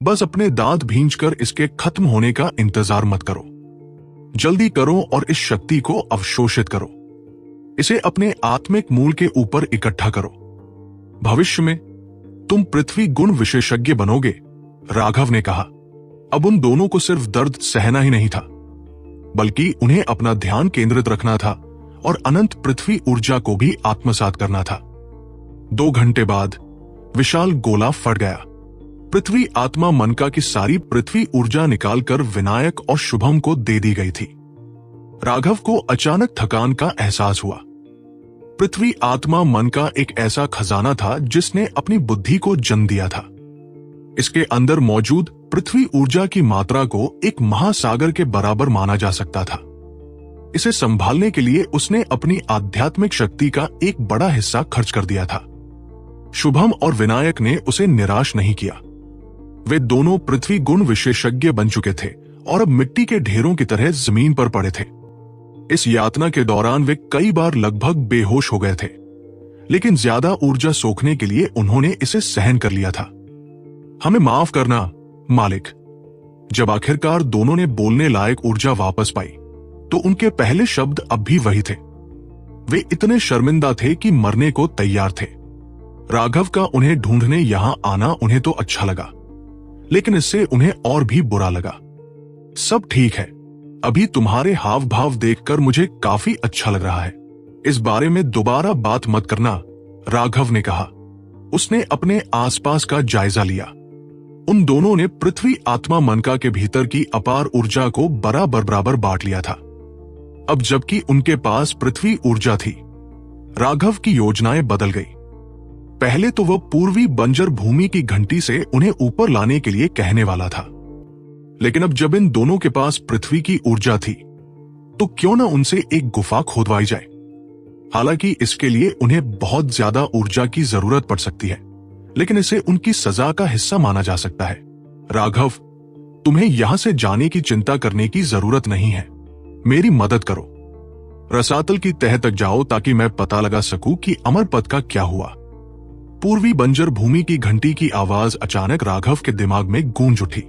बस अपने दांत भींचकर इसके खत्म होने का इंतजार मत करो। जल्दी करो और इस शक्ति को अवशोषित करो। इसे अपने आत्मिक मूल के ऊपर इकट्ठा करो। भविष्य में तुम पृथ्वी गुण विशेषज्ञ बनोगे, राघव ने कहा। अब उन दोनों को सिर्फ दर्द सहना ही नहीं था, बल्कि उन्हें अपना ध्यान केंद्रित रखना था और अनंत पृथ्वी ऊर्जा को भी आत्मसात करना था। 2 घंटे बाद विशाल गोला फट गया। पृथ्वी आत्मा मनका की सारी पृथ्वी ऊर्जा निकालकर विनायक और शुभम को दे दी गई थी। राघव को अचानक थकान का एहसास हुआ। पृथ्वी आत्मा मन का एक ऐसा खजाना था जिसने अपनी बुद्धि को जन्म दिया था। इसके अंदर मौजूद पृथ्वी ऊर्जा की मात्रा को एक महासागर के बराबर माना जा सकता था। इसे संभालने के लिए उसने अपनी आध्यात्मिक शक्ति का एक बड़ा हिस्सा खर्च कर दिया था। शुभम और विनायक ने उसे निराश नहीं किया। वे दोनों पृथ्वी गुण विशेषज्ञ बन चुके थे और अब मिट्टी के ढेरों की तरह जमीन पर पड़े थे। इस यातना के दौरान वे कई बार लगभग बेहोश हो गए थे, लेकिन ज्यादा ऊर्जा सोखने के लिए उन्होंने इसे सहन कर लिया था। हमें माफ करना, मालिक। जब आखिरकार दोनों ने बोलने लायक ऊर्जा वापस पाई, तो उनके पहले शब्द अब भी वही थे। वे इतने शर्मिंदा थे कि मरने को तैयार थे। राघव का उन्हें ढूंढने यहां आना उन्हें तो अच्छा लगा, लेकिन इससे उन्हें और भी बुरा लगा। सब ठीक है, अभी तुम्हारे हाव भाव देखकर मुझे काफी अच्छा लग रहा है। इस बारे में दोबारा बात मत करना, राघव ने कहा। उसने अपने आसपास का जायजा लिया। उन दोनों ने पृथ्वी आत्मा मनका के भीतर की अपार ऊर्जा को बराबर बराबर बांट लिया था। अब जबकि उनके पास पृथ्वी ऊर्जा थी, राघव की योजनाएं बदल गई। पहले तो वह पूर्वी बंजर भूमि की घंटी से उन्हें ऊपर लाने के लिए कहने वाला था, लेकिन अब जब इन दोनों के पास पृथ्वी की ऊर्जा थी, तो क्यों न उनसे एक गुफा खोदवाई जाए। हालांकि इसके लिए उन्हें बहुत ज्यादा ऊर्जा की जरूरत पड़ सकती है, लेकिन इसे उनकी सजा का हिस्सा माना जा सकता है। राघव, तुम्हें यहां से जाने की चिंता करने की जरूरत नहीं है। मेरी मदद करो। रसातल की तह तक जाओ ताकि मैं पता लगा सकूं कि अमरपथ का क्या हुआ। पूर्वी बंजर भूमि की घंटी की आवाज अचानक राघव के दिमाग में गूंज उठी।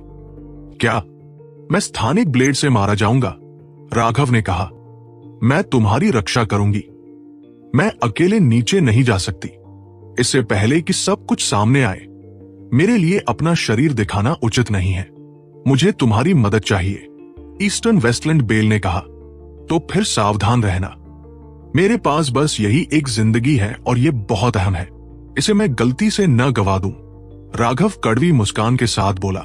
क्या मैं स्थानिक ब्लेड से मारा जाऊंगा? राघव ने कहा। मैं तुम्हारी रक्षा करूंगी। मैं अकेले नीचे नहीं जा सकती। इससे पहले कि सब कुछ सामने आए, मेरे लिए अपना शरीर दिखाना उचित नहीं है। मुझे तुम्हारी मदद चाहिए, ईस्टर्न वेस्टलैंड बेल ने कहा। तो फिर सावधान रहना। मेरे पास बस यही एक जिंदगी है और ये बहुत अहम है। इसे मैं गलती से न गवा दूं। राघव कड़वी मुस्कान के साथ बोला।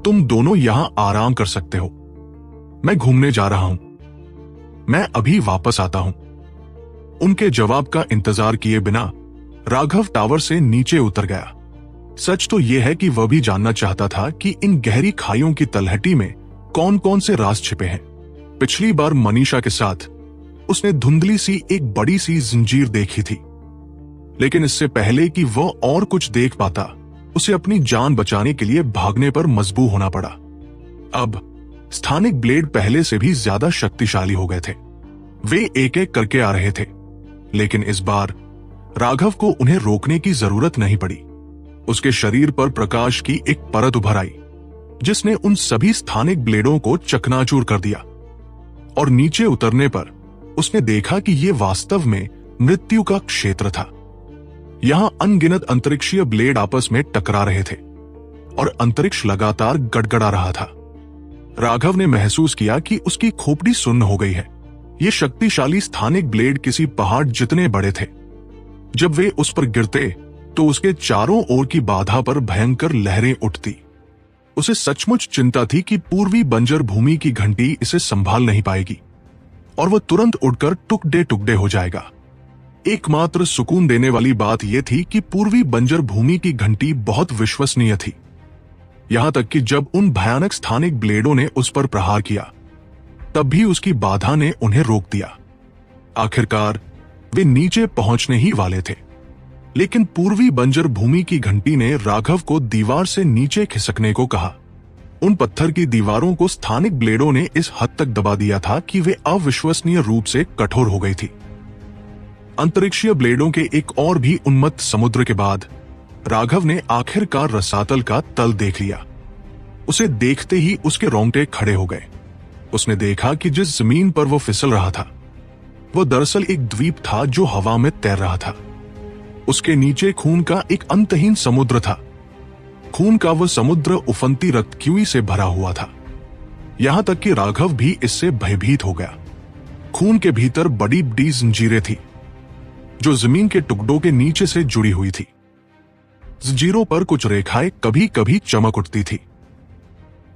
तुम दोनों यहां आराम कर सकते हो। मैं घूमने जा रहा हूं। मैं अभी वापस आता हूं। उनके जवाब का इंतजार किए बिना राघव टावर से नीचे उतर गया। सच तो यह है कि वह भी जानना चाहता था कि इन गहरी खाइयों की तलहटी में कौन कौन से राज छिपे हैं। पिछली बार मनीषा के साथ उसने धुंधली सी एक बड़ी सी जंजीर देखी थी, लेकिन इससे पहले कि वह और कुछ देख पाता, उसे अपनी जान बचाने के लिए भागने पर मजबूर होना पड़ा। अब स्थानिक ब्लेड पहले से भी ज्यादा शक्तिशाली हो गए थे। वे एक एक करके आ रहे थे, लेकिन इस बार राघव को उन्हें रोकने की जरूरत नहीं पड़ी। उसके शरीर पर प्रकाश की एक परत उभर आई, जिसने उन सभी स्थानिक ब्लेडों को चकनाचूर कर दिया। और नीचे उतरने पर उसने देखा कि यह वास्तव में मृत्यु का क्षेत्र था। यहां अनगिनत अंतरिक्षीय ब्लेड आपस में टकरा रहे थे और अंतरिक्ष लगातार गड़गड़ा रहा था। राघव ने महसूस किया कि उसकी खोपड़ी सुन्न हो गई है। ये शक्तिशाली स्थानिक ब्लेड किसी पहाड़ जितने बड़े थे। जब वे उस पर गिरते तो उसके चारों ओर की बाधा पर भयंकर लहरें उठती। उसे सचमुच चिंता थी कि पूर्वी बंजर भूमि की घंटी इसे संभाल नहीं पाएगी और वह तुरंत उड़कर टुकड़े टुकड़े हो जाएगा। एकमात्र सुकून देने वाली बात यह थी कि पूर्वी बंजर भूमि की घंटी बहुत विश्वसनीय थी। यहां तक कि जब उन भयानक स्थानिक ब्लेडों ने उस पर प्रहार किया, तब भी उसकी बाधा ने उन्हें रोक दिया। आखिरकार वे नीचे पहुंचने ही वाले थे, लेकिन पूर्वी बंजर भूमि की घंटी ने राघव को दीवार से नीचे खिसकने को कहा। उन पत्थर की दीवारों को स्थानिक ब्लेडों ने इस हद तक दबा दिया था कि वे अविश्वसनीय रूप से कठोर हो गई थी। अंतरिक्षीय ब्लेडों के एक और भी उन्मत्त समुद्र के बाद राघव ने आखिरकार रसातल का तल देख लिया। उसे देखते ही उसके रोंगटे खड़े हो गए। उसने देखा कि जिस जमीन पर वो फिसल रहा था वो दरअसल एक द्वीप था जो हवा में तैर रहा था। उसके नीचे खून का एक अंतहीन समुद्र था। खून का वो समुद्र उफनती रक्तक्यूई से भरा हुआ था। यहां तक कि राघव भी इससे भयभीत हो गया। खून के भीतर बड़ी बड़ी जंजीरें थी जो जमीन के टुकड़ों के नीचे से जुड़ी हुई थी। जंजीरों पर कुछ रेखाएं कभी कभी चमक उठती थी।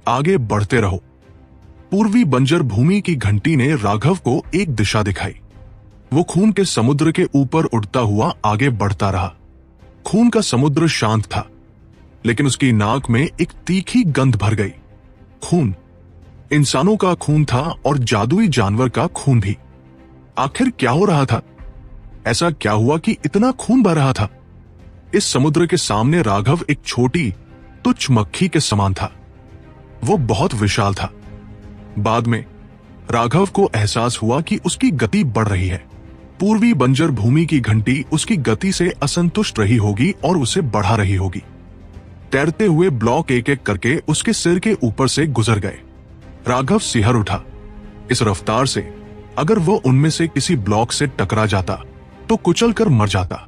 आगे बढ़ते रहो। पूर्वी बंजर भूमि की घंटी ने राघव को एक दिशा दिखाई। वो खून के समुद्र के ऊपर उड़ता हुआ आगे बढ़ता रहा। खून का समुद्र शांत था, लेकिन उसकी नाक में एक तीखी गंध भर गई। खून इंसानों का खून था और जादुई जानवर का खून भी। आखिर क्या हो रहा था? ऐसा क्या हुआ कि इतना खून बह रहा था? इस समुद्र के सामने राघव एक छोटी तुच्छ मक्खी के समान था। वो बहुत विशाल था। बाद में राघव को एहसास हुआ कि उसकी गति बढ़ रही है। पूर्वी बंजर भूमि की घंटी उसकी गति से असंतुष्ट रही होगी और उसे बढ़ा रही होगी। तैरते हुए ब्लॉक एक एक करके उसके सिर के ऊपर से गुजर गए। राघव सिहर उठा। इस रफ्तार से अगर वो उनमें से किसी ब्लॉक से टकरा जाता तो कुचलकर मर जाता।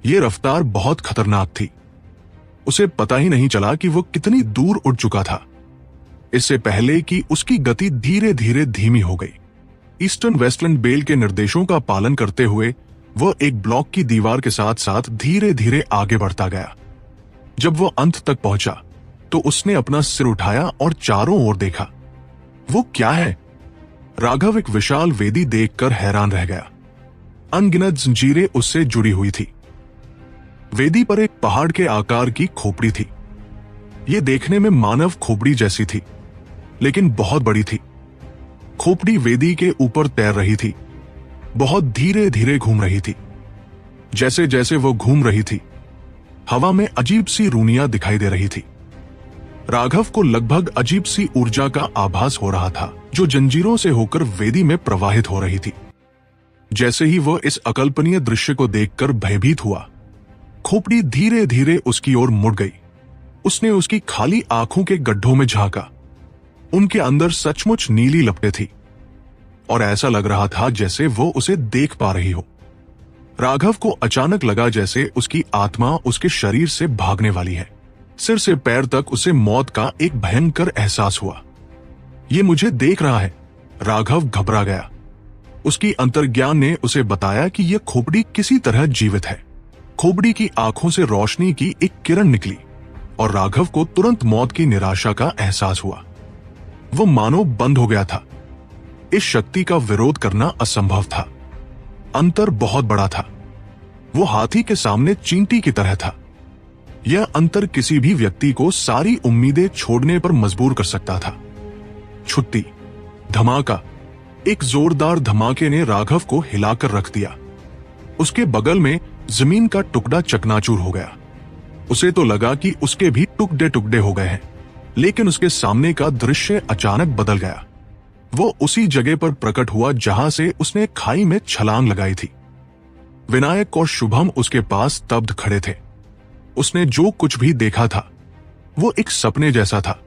ये रफ्तार बहुत खतरनाक थी। उसे पता ही नहीं चला कि वो कितनी दूर उड़ चुका था, इससे पहले कि उसकी गति धीरे धीरे धीमी हो गई। ईस्टर्न वेस्टलैंड बेल के निर्देशों का पालन करते हुए वह एक ब्लॉक की दीवार के साथ साथ धीरे धीरे आगे बढ़ता गया। जब वह अंत तक पहुंचा तो उसने अपना सिर उठाया और चारों ओर देखा। वो क्या है? राघव एक विशाल वेदी देखकर हैरान रह गया। अनगिनत जंजीरें उससे जुड़ी हुई थी। वेदी पर एक पहाड़ के आकार की खोपड़ी थी। यह देखने में मानव खोपड़ी जैसी थी, लेकिन बहुत बड़ी थी। खोपड़ी वेदी के ऊपर तैर रही थी, बहुत धीरे धीरे घूम रही थी। जैसे जैसे वो घूम रही थी, हवा में अजीब सी रूनियां दिखाई दे रही थी। राघव को लगभग अजीब सी ऊर्जा का आभास हो रहा था जो जंजीरों से होकर वेदी में प्रवाहित हो रही थी। जैसे ही वह इस अकल्पनीय दृश्य को देखकर भयभीत हुआ, खोपड़ी धीरे धीरे उसकी ओर मुड़ गई। उसने उसकी खाली आंखों के गड्ढों में झांका। उनके अंदर सचमुच नीली लपटें थी और ऐसा लग रहा था जैसे वो उसे देख पा रही हो। राघव को अचानक लगा जैसे उसकी आत्मा उसके शरीर से भागने वाली है। सिर से पैर तक उसे मौत का एक भयंकर एहसास हुआ। ये मुझे देख रहा है। राघव घबरा गया। उसकी अंतर्ज्ञान ने उसे बताया कि यह खोपड़ी किसी तरह जीवित है। खोपड़ी की आंखों से रोशनी की एक किरण निकली और राघव को तुरंत मौत की निराशा का एहसास हुआ। वो मानो बंद हो गया था। इस शक्ति का विरोध करना असंभव था। अंतर बहुत बड़ा था। वो हाथी के सामने चींटी की तरह था। यह अंतर किसी भी व्यक्ति को सारी उम्मीदें छोड़ने पर मजबूर कर सकता था। छुट्टी, धमाका। एक जोरदार धमाके ने राघव को हिलाकर रख दिया। उसके बगल में जमीन का टुकड़ा चकनाचूर हो गया। उसे तो लगा कि उसके भी टुकड़े टुकड़े हो गए हैं, लेकिन उसके सामने का दृश्य अचानक बदल गया। वो उसी जगह पर प्रकट हुआ जहां से उसने खाई में छलांग लगाई थी। विनायक और शुभम उसके पास स्तब्ध खड़े थे। उसने जो कुछ भी देखा था वो एक सपने जैसा था।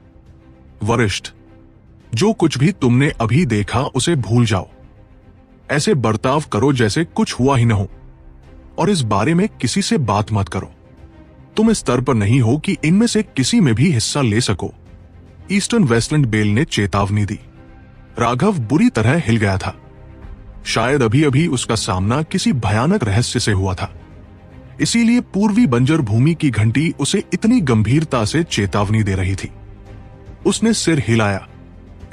वरिष्ठ, जो कुछ भी तुमने अभी देखा उसे भूल जाओ। ऐसे बर्ताव करो जैसे कुछ हुआ ही न हो, और इस बारे में किसी से बात मत करो। तुम इस स्तर पर नहीं हो कि इनमें से किसी में भी हिस्सा ले सको। ईस्टर्न वेस्टलैंड बेल ने चेतावनी दी। राघव बुरी तरह हिल गया था। शायद अभी अभी उसका सामना किसी भयानक रहस्य से हुआ था, इसीलिए पूर्वी बंजर भूमि की घंटी उसे इतनी गंभीरता से चेतावनी दे रही थी। उसने सिर हिलाया।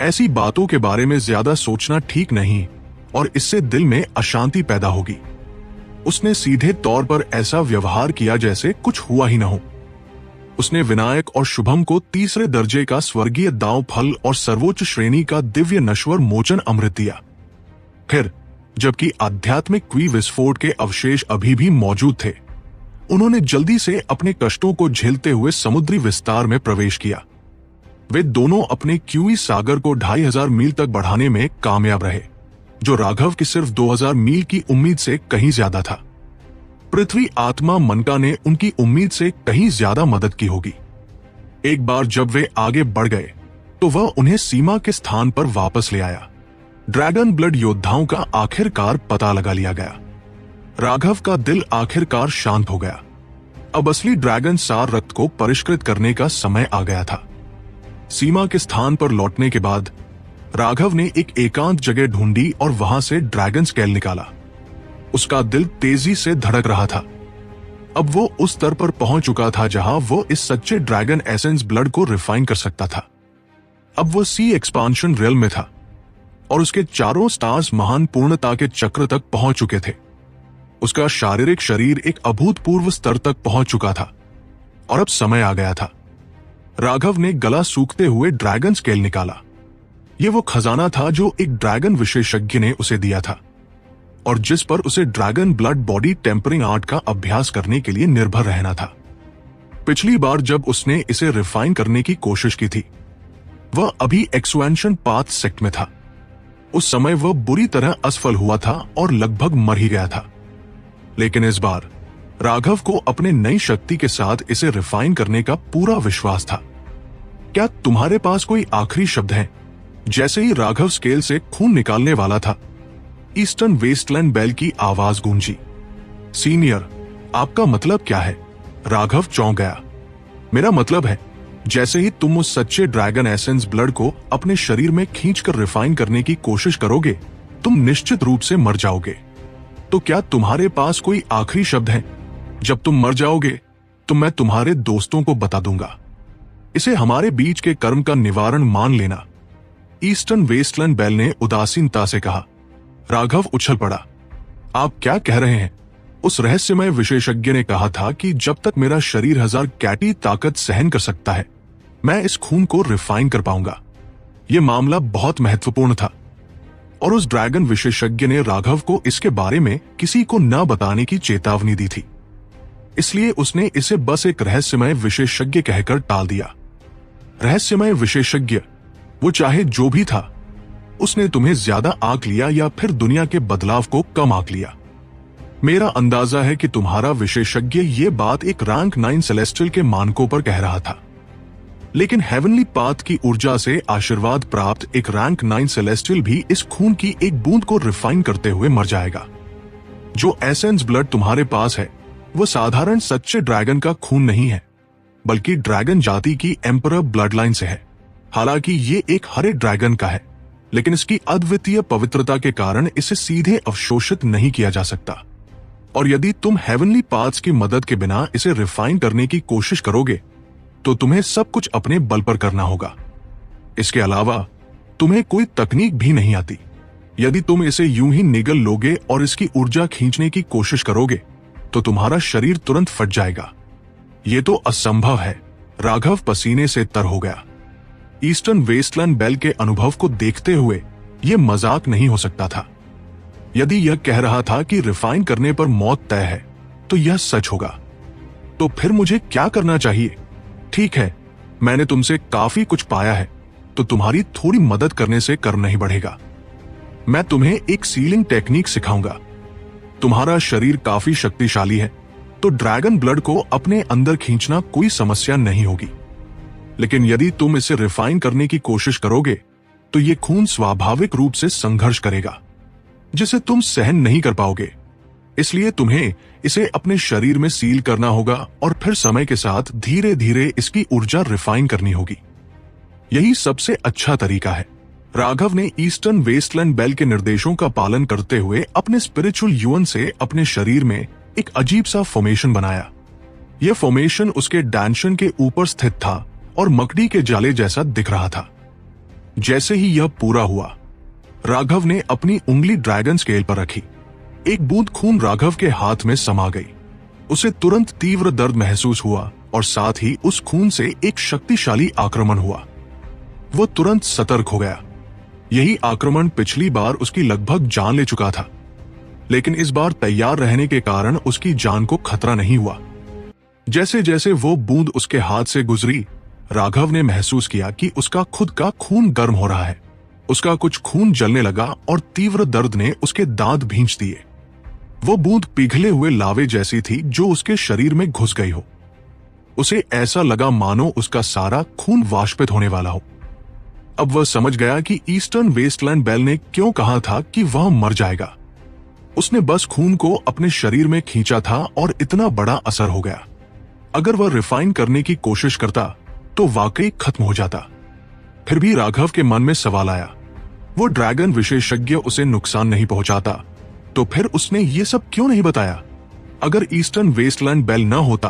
ऐसी बातों के बारे में ज्यादा सोचना ठीक नहीं और इससे दिल में अशांति पैदा होगी। उसने सीधे तौर पर ऐसा व्यवहार किया जैसे कुछ हुआ ही न हो। उसने विनायक और शुभम को तीसरे दर्जे का स्वर्गीय दांव फल और सर्वोच्च श्रेणी का दिव्य नश्वर मोचन अमृत दिया। फिर जबकि आध्यात्मिक क्वी विस्फोट के अवशेष अभी भी मौजूद थे, उन्होंने जल्दी से अपने कष्टों को झेलते हुए समुद्री विस्तार में प्रवेश किया। वे दोनों अपने क्यूई सागर को 2500 मील तक बढ़ाने में कामयाब रहे, जो राघव की सिर्फ 2000 मील की उम्मीद से कहीं ज्यादा था। पृथ्वी आत्मा मनका ने उनकी उम्मीद से कहीं ज्यादा मदद की होगी। एक बार जब वे आगे बढ़ गए तो वह उन्हें सीमा के स्थान पर वापस ले आया। ड्रैगन ब्लड योद्धाओं का आखिरकार पता लगा लिया गया। राघव का दिल आखिरकार शांत हो गया। अब असली ड्रैगन सार रक्त को परिष्कृत करने का समय आ गया था। सीमा के स्थान पर लौटने के बाद राघव ने एक एकांत जगह ढूंढी और वहां से ड्रैगन स्केल निकाला। उसका दिल तेजी से धड़क रहा था। अब वो उस स्तर पर पहुंच चुका था जहां वो इस सच्चे ड्रैगन एसेंस ब्लड को रिफाइन कर सकता था। अब वो सी एक्सपांशन रियल में था और उसके चारों स्टार्स महान पूर्णता के चक्र तक पहुंच चुके थे। उसका शारीरिक शरीर एक अभूतपूर्व स्तर तक पहुंच चुका था और अब समय आ गया था। राघव ने गला सूखते हुए ड्रैगन स्केल निकाला। यह वो खजाना था जो एक ड्रैगन विशेषज्ञ ने उसे दिया था और जिस पर उसे dragon blood body tempering art का अभ्यास करने के लिए निर्भर रहना था। पिछली बार जब उसने इसे रिफाइन करने की कोशिश की थी, वह अभी एक्सपेंशन पाथ सेक्ट में था। उस समय वह बुरी तरह असफल हुआ था और लगभग मर ही गया था। लेकिन इस बार राघव को अपने नई शक्ति के साथ इसे रिफाइन करने का पूरा विश्वास था। क्या तुम्हारे पास कोई आखिरी शब्द है? जैसे ही राघव स्केल से खून निकालने वाला था, ईस्टर्न वेस्टलैंड बेल की आवाज गूंजी। सीनियर, आपका मतलब क्या है? राघव चौंक गया। मेरा मतलब है, जैसे ही तुम उस सच्चे ड्रैगन एसेंस ब्लड को अपने शरीर में खींचकर रिफाइन करने की कोशिश करोगे, तुम निश्चित रूप से मर जाओगे। तो क्या तुम्हारे पास कोई आखिरी शब्द है? जब तुम मर जाओगे तो मैं तुम्हारे दोस्तों को बता दूंगा। इसे हमारे बीच के कर्म का निवारण मान लेना। ईस्टर्न वेस्टलैंड बेल ने उदासीनता से कहा। राघव उछल पड़ा। आप क्या कह रहे हैं? उस रहस्यमय विशेषज्ञ ने कहा था कि जब तक मेरा शरीर 1000 कैटी ताकत सहन कर सकता है, मैं इस खून को रिफाइन कर पाऊंगा। यह मामला बहुत महत्वपूर्ण था और उस ड्रैगन विशेषज्ञ ने राघव को इसके बारे में किसी को न बताने की चेतावनी दी थी। इसलिए उसने इसे बस एक रहस्यमय विशेषज्ञ कहकर टाल दिया। रहस्यमय विशेषज्ञ, वो चाहे जो भी था, उसने तुम्हें ज्यादा आंक लिया या फिर दुनिया के बदलाव को कम आंक लिया। मेरा अंदाजा है कि तुम्हारा विशेषज्ञ ये बात एक रैंक 9 सेलेस्टियल के मानकों पर कह रहा था, लेकिन हेवनली पाथ की ऊर्जा से आशीर्वाद प्राप्त एक रैंक 9 सेलेस्टियल भी इस खून की एक बूंद को रिफाइन करते हुए मर जाएगा। जो एसेंस ब्लड तुम्हारे पास है, वो साधारण सच्चे ड्रैगन का खून नहीं है, बल्कि ड्रैगन जाति की एम्परर ब्लड लाइन से है। हालांकि ये एक हरे ड्रैगन का है, लेकिन इसकी अद्वितीय पवित्रता के कारण इसे सीधे अवशोषित नहीं किया जा सकता। और यदि तुम हेवनली पाथ्स की मदद के बिना इसे रिफाइन करने की कोशिश करोगे, तो तुम्हें सब कुछ अपने बल पर करना होगा। इसके अलावा तुम्हें कोई तकनीक भी नहीं आती। यदि तुम इसे यूं ही निगल लोगे और इसकी ऊर्जा खींचने की कोशिश करोगे, तो तुम्हारा शरीर तुरंत फट जाएगा। ये तो असंभव है। राघव पसीने से तर हो गया। ईस्टर्न वेस्टलैंड बेल के अनुभव को देखते हुए यह मजाक नहीं हो सकता था। यदि यह कह रहा था कि रिफाइन करने पर मौत तय है, तो यह सच होगा। तो फिर मुझे क्या करना चाहिए? ठीक है, मैंने तुमसे काफी कुछ पाया है, तो तुम्हारी थोड़ी मदद करने से कर्म नहीं बढ़ेगा। मैं तुम्हें एक सीलिंग टेक्निक सिखाऊंगा। तुम्हारा शरीर काफी शक्तिशाली है, तो ड्रैगन ब्लड को अपने अंदर खींचना कोई समस्या नहीं होगी। लेकिन यदि तुम इसे रिफाइन करने की कोशिश करोगे, तो ये खून स्वाभाविक रूप से संघर्ष करेगा, जिसे तुम सहन नहीं कर पाओगे। इसलिए तुम्हें इसे अपने शरीर में सील करना होगा और फिर समय के साथ धीरे धीरे इसकी ऊर्जा रिफाइन करनी होगी। यही सबसे अच्छा तरीका है। राघव ने ईस्टर्न वेस्टलैंड बेल के निर्देशों का पालन करते हुए अपने स्पिरिचुअल युवन से अपने शरीर में एक अजीब सा फॉर्मेशन बनाया। यह फॉर्मेशन उसके डैंशन के ऊपर स्थित था और मकड़ी के जाले जैसा दिख रहा था। जैसे ही यह पूरा हुआ, राघव ने अपनी उंगली ड्रैगन स्केल पर रखी। एक बूंद खून राघव के हाथ में समा गई। उसे तुरंत तीव्र दर्द महसूस हुआ और साथ ही उस खून से एक शक्तिशाली आक्रमण हुआ। वो तुरंत सतर्क हो गया। यही आक्रमण पिछली बार उसकी लगभग जान ले चुका था, लेकिन इस बार तैयार रहने के कारण उसकी जान को खतरा नहीं हुआ। जैसे जैसे वो बूंद उसके हाथ से गुजरी, राघव ने महसूस किया कि उसका खुद का खून गर्म हो रहा है। उसका कुछ खून जलने लगा और तीव्र दर्द ने उसके दांत भींच दिए। वो बूंद पिघले हुए लावे जैसी थी जो उसके शरीर में घुस गई हो। उसे ऐसा लगा मानो उसका सारा खून वाष्पित होने वाला हो। अब वह समझ गया कि ईस्टर्न वेस्टलैंड बेल ने क्यों कहा था कि वह मर जाएगा। उसने बस खून को अपने शरीर में खींचा था और इतना बड़ा असर हो गया। अगर वह रिफाइन करने की कोशिश करता तो वाकई खत्म हो जाता। फिर भी राघव के मन में सवाल आया, वो ड्रैगन विशेषज्ञ उसे नुकसान नहीं पहुंचाता तो फिर उसने ये सब क्यों नहीं बताया? अगर ईस्टर्न वेस्टलैंड बेल न होता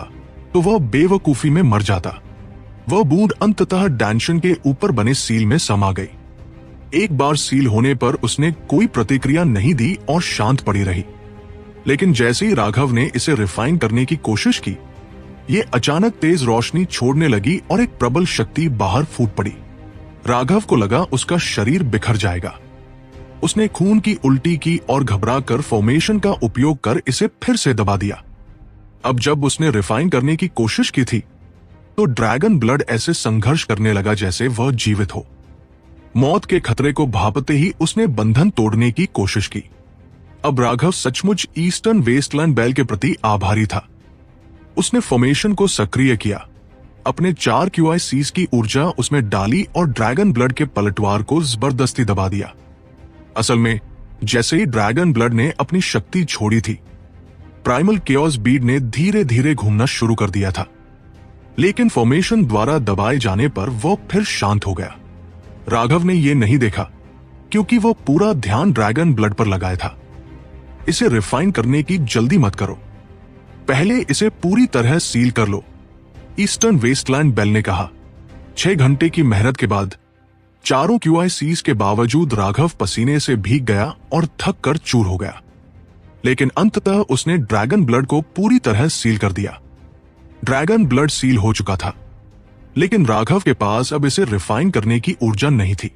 तो वह बेवकूफी में मर जाता। वह बूंद अंततः डैंशन के ऊपर बने सील में समा गई। एक बार सील होने पर उसने कोई प्रतिक्रिया नहीं दी और शांत पड़ी रही। लेकिन जैसे ही राघव ने इसे रिफाइन करने की कोशिश की, ये अचानक तेज रोशनी छोड़ने लगी और एक प्रबल शक्ति बाहर फूट पड़ी। राघव को लगा उसका शरीर बिखर जाएगा। उसने खून की उल्टी की और घबराकर फॉर्मेशन का उपयोग कर इसे फिर से दबा दिया। अब जब उसने रिफाइन करने की कोशिश की थी तो ड्रैगन ब्लड ऐसे संघर्ष करने लगा जैसे वह जीवित हो। मौत के खतरे को भांपते ही उसने बंधन तोड़ने की कोशिश की। अब राघव सचमुच ईस्टर्न वेस्टलैंड बेल के प्रति आभारी था। उसने फॉर्मेशन को सक्रिय किया, अपने 4 QICs की ऊर्जा उसमें डाली और ड्रैगन ब्लड के पलटवार को जबरदस्ती दबा दिया। असल में जैसे ही ड्रैगन ब्लड ने अपनी शक्ति छोड़ी थी, प्राइमल केओस बीड ने धीरे धीरे घूमना शुरू कर दिया था। लेकिन फॉर्मेशन द्वारा दबाए जाने पर वो फिर शांत हो गया। राघव ने यह नहीं देखा क्योंकि वो पूरा ध्यान ड्रैगन ब्लड पर लगाया था। इसे रिफाइन करने की जल्दी मत करो, पहले इसे पूरी तरह सील कर लो, ईस्टर्न वेस्टलैंड बेल ने कहा। 6 घंटे की मेहनत के बाद 4 QICs के बावजूद राघव पसीने से भीग गया और थक कर चूर हो गया। लेकिन अंततः उसने ड्रैगन ब्लड को पूरी तरह सील कर दिया। ड्रैगन ब्लड सील हो चुका था, लेकिन राघव के पास अब इसे रिफाइन करने की ऊर्जा नहीं थी।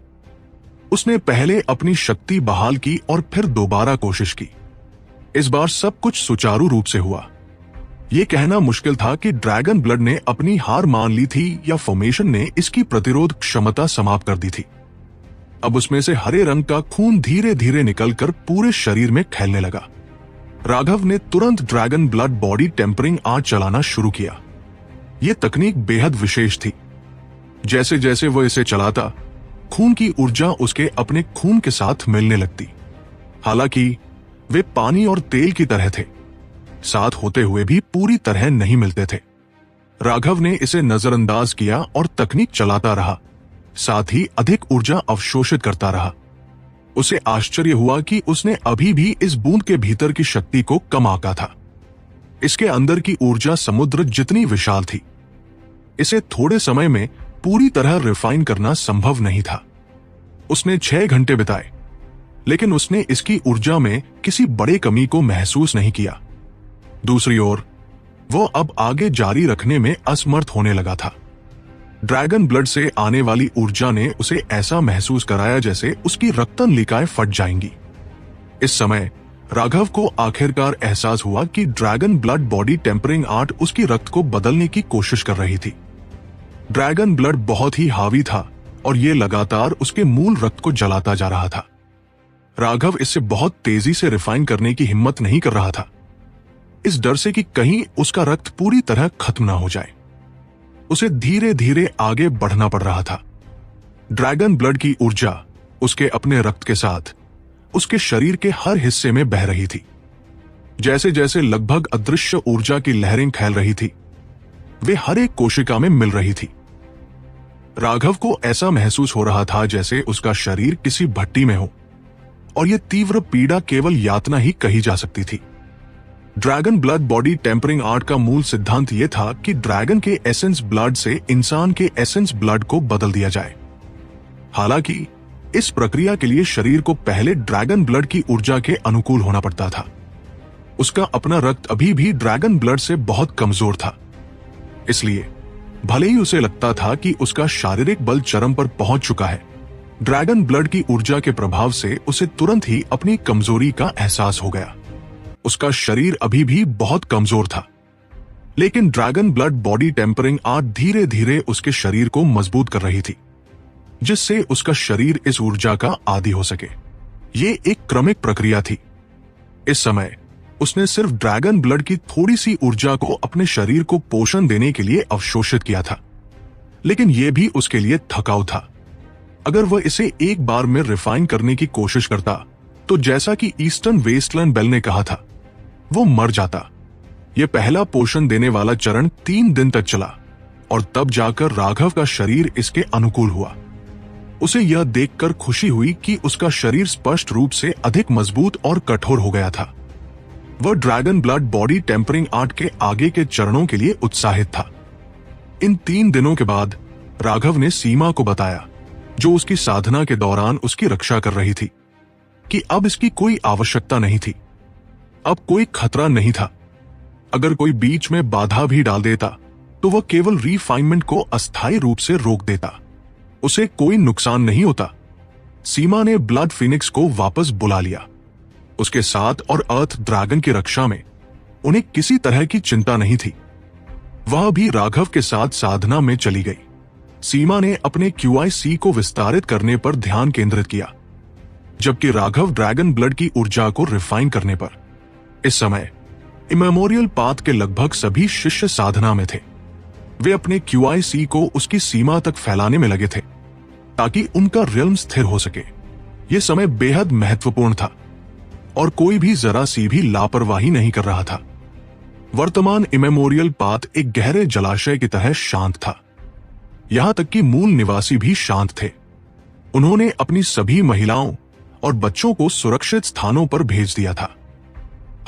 उसने पहले अपनी शक्ति बहाल की और फिर दोबारा कोशिश की। इस बार सब कुछ सुचारू रूप से हुआ। यह कहना मुश्किल था कि ड्रैगन ब्लड ने अपनी हार मान ली थी या फॉर्मेशन ने इसकी प्रतिरोध क्षमता समाप्त कर दी थी। अब उसमें से हरे रंग का खून धीरे धीरे निकलकर पूरे शरीर में फैलने लगा। राघव ने तुरंत dragon blood body tempering art चलाना शुरू किया। यह तकनीक बेहद विशेष थी। जैसे जैसे वह इसे चलाता, खून की ऊर्जा उसके अपने खून के साथ मिलने लगती। हालांकि वे पानी और तेल की तरह थे, साथ होते हुए भी पूरी तरह नहीं मिलते थे। राघव ने इसे नजरअंदाज किया और तकनीक चलाता रहा, साथ ही अधिक ऊर्जा अवशोषित करता रहा। उसे आश्चर्य हुआ कि उसने अभी भी इस बूंद के भीतर की शक्ति को कम आंका था। इसके अंदर की ऊर्जा समुद्र जितनी विशाल थी। इसे थोड़े समय में पूरी तरह रिफाइन करना संभव नहीं था। उसने 6 घंटे बिताए, लेकिन उसने इसकी ऊर्जा में किसी बड़े कमी को महसूस नहीं किया। दूसरी ओर वो अब आगे जारी रखने में असमर्थ होने लगा था। ड्रैगन ब्लड से आने वाली ऊर्जा ने उसे ऐसा महसूस कराया जैसे उसकी रक्तन लिकाएं फट जाएंगी। इस समय राघव को आखिरकार एहसास हुआ कि dragon blood body tempering art उसकी रक्त को बदलने की कोशिश कर रही थी। ड्रैगन ब्लड बहुत ही हावी था और यह लगातार उसके मूल रक्त को जलाता जा रहा था। राघव इससे बहुत तेजी से रिफाइन करने की हिम्मत नहीं कर रहा था, इस डर से कि कहीं उसका रक्त पूरी तरह खत्म ना हो जाए। उसे धीरे धीरे आगे बढ़ना पड़ रहा था। ड्रैगन ब्लड की ऊर्जा उसके अपने रक्त के साथ उसके शरीर के हर हिस्से में बह रही थी। जैसे जैसे लगभग अदृश्य ऊर्जा की लहरें फैल रही थी, वे हर एक कोशिका में मिल रही थी। राघव को ऐसा महसूस हो रहा था जैसे उसका शरीर किसी भट्टी में हो और यह तीव्र पीड़ा केवल यातना ही कही जा सकती थी। Dragon blood body tempering art का मूल सिद्धांत यह था कि ड्रैगन के एसेंस ब्लड से इंसान के एसेंस ब्लड को बदल दिया जाए। हालांकि इस प्रक्रिया के लिए शरीर को पहले ड्रैगन ब्लड की ऊर्जा के अनुकूल होना पड़ता था। उसका अपना रक्त अभी भी ड्रैगन ब्लड से बहुत कमजोर था। इसलिए भले ही उसे लगता था कि उसका शारीरिक बल चरम पर पहुंच चुका है, ड्रैगन ब्लड की ऊर्जा के प्रभाव से उसे तुरंत ही अपनी कमजोरी का एहसास हो गया। उसका शरीर अभी भी बहुत कमजोर था, लेकिन dragon blood body tempering art धीरे धीरे उसके शरीर को मजबूत कर रही थी, जिससे उसका शरीर इस ऊर्जा का आदी हो सके। ये एक क्रमिक प्रक्रिया थी। इस समय उसने सिर्फ ड्रैगन ब्लड की थोड़ी सी ऊर्जा को अपने शरीर को पोषण देने के लिए अवशोषित किया था, लेकिन यह भी उसके लिए थकाऊ था। अगर वह इसे एक बार में रिफाइन करने की कोशिश करता तो जैसा कि ईस्टर्न वेस्टलैंड बेल ने कहा था, वो मर जाता। यह पहला पोषण देने वाला चरण 3 दिन तक चला और तब जाकर राघव का शरीर इसके अनुकूल हुआ। उसे यह देखकर खुशी हुई कि उसका शरीर स्पष्ट रूप से अधिक मजबूत और कठोर हो गया था। वह dragon blood body tempering art के आगे के चरणों के लिए उत्साहित था। इन 3 दिनों के बाद राघव ने सीमा को बताया, जो उसकी साधना के दौरान उसकी रक्षा कर रही थी, कि अब इसकी कोई आवश्यकता नहीं थी। अब कोई खतरा नहीं था। अगर कोई बीच में बाधा भी डाल देता तो वह केवल रिफाइनमेंट को अस्थायी रूप से रोक देता। उसे कोई नुकसान नहीं होता। सीमा ने ब्लड फिनिक्स को वापस बुला लिया। उसके साथ और अर्थ ड्रैगन की रक्षा में उन्हें किसी तरह की चिंता नहीं थी। वह भी राघव के साथ साधना में चली गई। सीमा ने अपने QIC को विस्तारित करने पर ध्यान केंद्रित किया, जबकि राघव ड्रैगन ब्लड की ऊर्जा को रिफाइन करने पर। इस समय इमेमोरियल पाथ के लगभग सभी शिष्य साधना में थे। वे अपने QIC को उसकी सीमा तक फैलाने में लगे थे ताकि उनका रियल्म स्थिर हो सके। यह समय बेहद महत्वपूर्ण था और कोई भी जरा सी भी लापरवाही नहीं कर रहा था। वर्तमान इमेमोरियल पाथ एक गहरे जलाशय की तरह शांत था। यहां तक कि मूल निवासी भी शांत थे। उन्होंने अपनी सभी महिलाओं और बच्चों को सुरक्षित स्थानों पर भेज दिया था।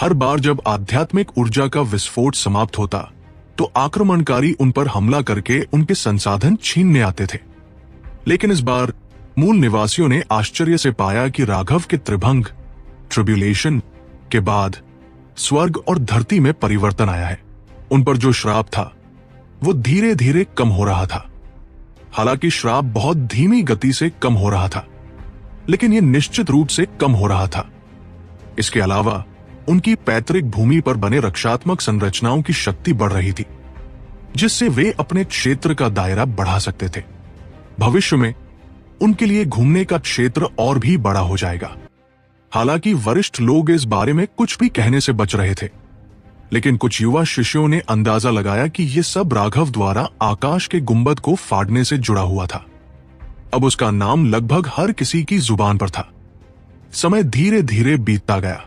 हर बार जब आध्यात्मिक ऊर्जा का विस्फोट समाप्त होता तो आक्रमणकारी उन पर हमला करके उनके संसाधन छीनने आते थे। लेकिन इस बार मूल निवासियों ने आश्चर्य से पाया कि राघव के त्रिभंग ट्रिब्यूलेशन के बाद स्वर्ग और धरती में परिवर्तन आया है। उन पर जो श्राप था वो धीरे धीरे कम हो रहा था। हालांकि श्राप बहुत धीमी गति से कम हो रहा था, लेकिन यह निश्चित रूप से कम हो रहा था। इसके अलावा उनकी पैतृक भूमि पर बने रक्षात्मक संरचनाओं की शक्ति बढ़ रही थी, जिससे वे अपने क्षेत्र का दायरा बढ़ा सकते थे। भविष्य में उनके लिए घूमने का क्षेत्र और भी बड़ा हो जाएगा। हालांकि वरिष्ठ लोग इस बारे में कुछ भी कहने से बच रहे थे, लेकिन कुछ युवा शिष्यों ने अंदाजा लगाया कि यह सब राघव द्वारा आकाश के गुंबद को फाड़ने से जुड़ा हुआ था। अब उसका नाम लगभग हर किसी की जुबान पर था। समय धीरे धीरे बीतता गया।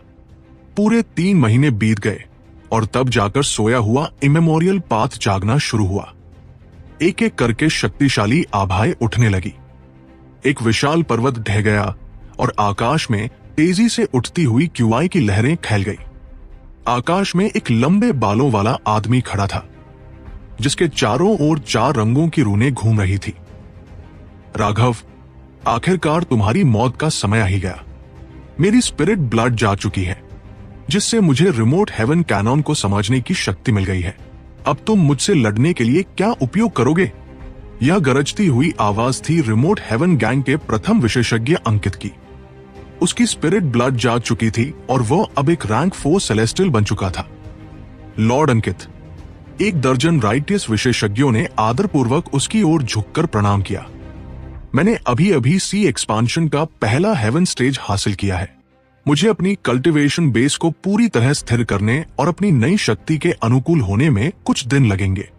पूरे 3 महीने बीत गए और तब जाकर सोया हुआ इमेमोरियल पाथ जागना शुरू हुआ। एक एक करके शक्तिशाली आभाएं उठने लगी। एक विशाल पर्वत ढह गया और आकाश में तेजी से उठती हुई QI की लहरें फैल गई। आकाश में एक लंबे बालों वाला आदमी खड़ा था, जिसके चारों ओर 4 रंगों की रूनें घूम रही थी। राघव, आखिरकार तुम्हारी मौत का समय आ ही गया। मेरी स्पिरिट ब्लड जा चुकी है, जिससे मुझे रिमोट हेवन कैनन को समझने की शक्ति मिल गई है। अब तुम मुझसे लड़ने के लिए क्या उपयोग करोगे? यह गरजती हुई आवाज थी रिमोट हेवन गैंग के प्रथम विशेषज्ञ अंकित की। उसकी स्पिरिट ब्लड जाग चुकी थी और वह अब एक रैंक 4 सेलेस्टियल बन चुका था। लॉर्ड अंकित, 1 दर्जन राइटियस विशेषज्ञों ने आदरपूर्वक उसकी ओर झुककर प्रणाम किया। मैंने अभी अभी सी एक्सपांशन का पहला हेवन स्टेज हासिल किया है। मुझे अपनी कल्टीवेशन बेस को पूरी तरह स्थिर करने और अपनी नई शक्ति के अनुकूल होने में कुछ दिन लगेंगे।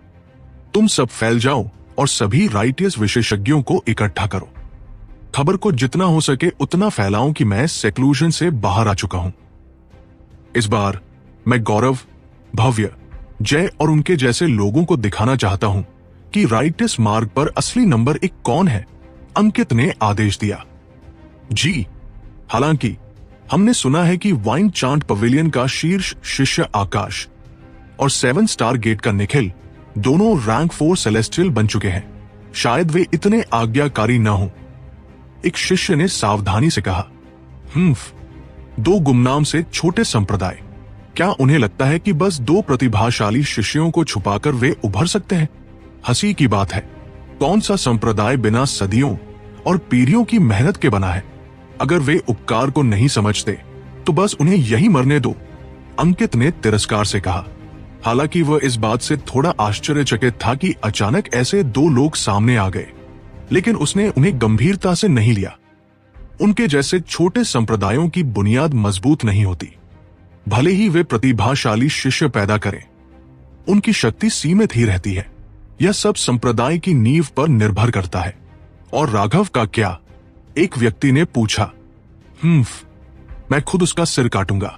तुम सब फैल जाओ और सभी राइटियस विशेषज्ञों को इकट्ठा करो। खबर को जितना हो सके उतना फैलाऊं कि मैं सेक्लूजन से बाहर आ चुका हूं। इस बार मैं गौरव, भव्य, जय और उनके जैसे लोगों को दिखाना चाहता हूं कि राइटियस मार्ग पर असली नंबर 1 कौन है, अंकित ने आदेश दिया। जी, हालांकि हमने सुना है कि वाइन चांट पवेलियन का शीर्ष शिष्य आकाश और 7 स्टार गेट का निखिल दोनों रैंक 4 सेलेस्टियल बन चुके हैं। शायद वे इतने आज्ञाकारी न हों, एक शिष्य ने सावधानी से कहा। 2 गुमनाम से छोटे संप्रदाय, क्या उन्हें लगता है कि बस 2 प्रतिभाशाली शिष्यों को छुपाकर वे उभर सकते हैं? हंसी की बात है, कौन सा संप्रदाय बिना सदियों और पीढ़ियों की मेहनत के बना है? अगर वे उपकार को नहीं समझते तो बस उन्हें यही मरने दो, अंकित ने तिरस्कार से कहा। हालांकि वह इस बात से थोड़ा आश्चर्यचकित था कि अचानक ऐसे 2 लोग सामने आ गए, लेकिन उसने उन्हें गंभीरता से नहीं लिया। उनके जैसे छोटे संप्रदायों की बुनियाद मजबूत नहीं होती। भले ही वे प्रतिभाशाली शिष्य पैदा करें, उनकी शक्ति सीमित ही रहती है। यह सब संप्रदाय की नींव पर निर्भर करता है। और राघव का क्या? एक व्यक्ति ने पूछा। मैं खुद उसका सिर काटूंगा,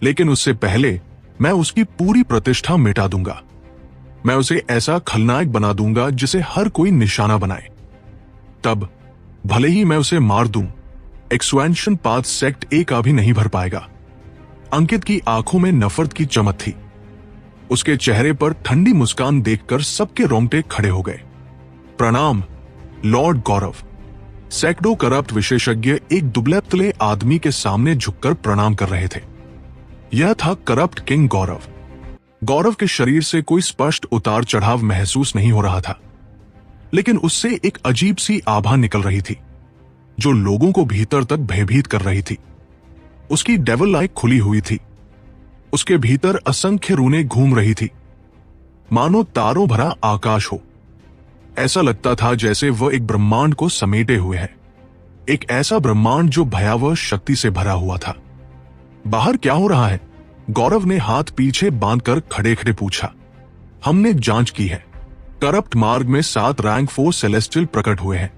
लेकिन उससे पहले मैं उसकी पूरी प्रतिष्ठा मिटा दूंगा। मैं उसे ऐसा खलनायक बना दूंगा जिसे हर कोई निशाना बनाए। तब भले ही मैं उसे मार दूं, एक्सपेंशन पाथ सेक्ट ए का भी नहीं भर पाएगा। अंकित की आंखों में नफरत की चमक थी। उसके चेहरे पर ठंडी मुस्कान देखकर सबके रोंगटे खड़े हो गए। प्रणाम लॉर्ड गौरव। सैकड़ों करप्ट विशेषज्ञ एक दुबले पतले आदमी के सामने झुककर प्रणाम कर रहे थे। यह था करप्ट किंग गौरव। गौरव के शरीर से कोई स्पष्ट उतार चढ़ाव महसूस नहीं हो रहा था, लेकिन उससे एक अजीब सी आभा निकल रही थी जो लोगों को भीतर तक भयभीत कर रही थी। उसकी डेविल आई खुली हुई थी। उसके भीतर असंख्य रूनें घूम रही थी, मानो तारों भरा आकाश हो। ऐसा लगता था जैसे वह एक ब्रह्मांड को समेटे हुए है, एक ऐसा ब्रह्मांड जो भयावह शक्ति से भरा हुआ था। बाहर क्या हो रहा है? गौरव ने हाथ पीछे बांधकर खड़े खड़े पूछा। हमने जांच की है, करप्ट मार्ग में 7 रैंक 4 सेलेस्टियल प्रकट हुए हैं।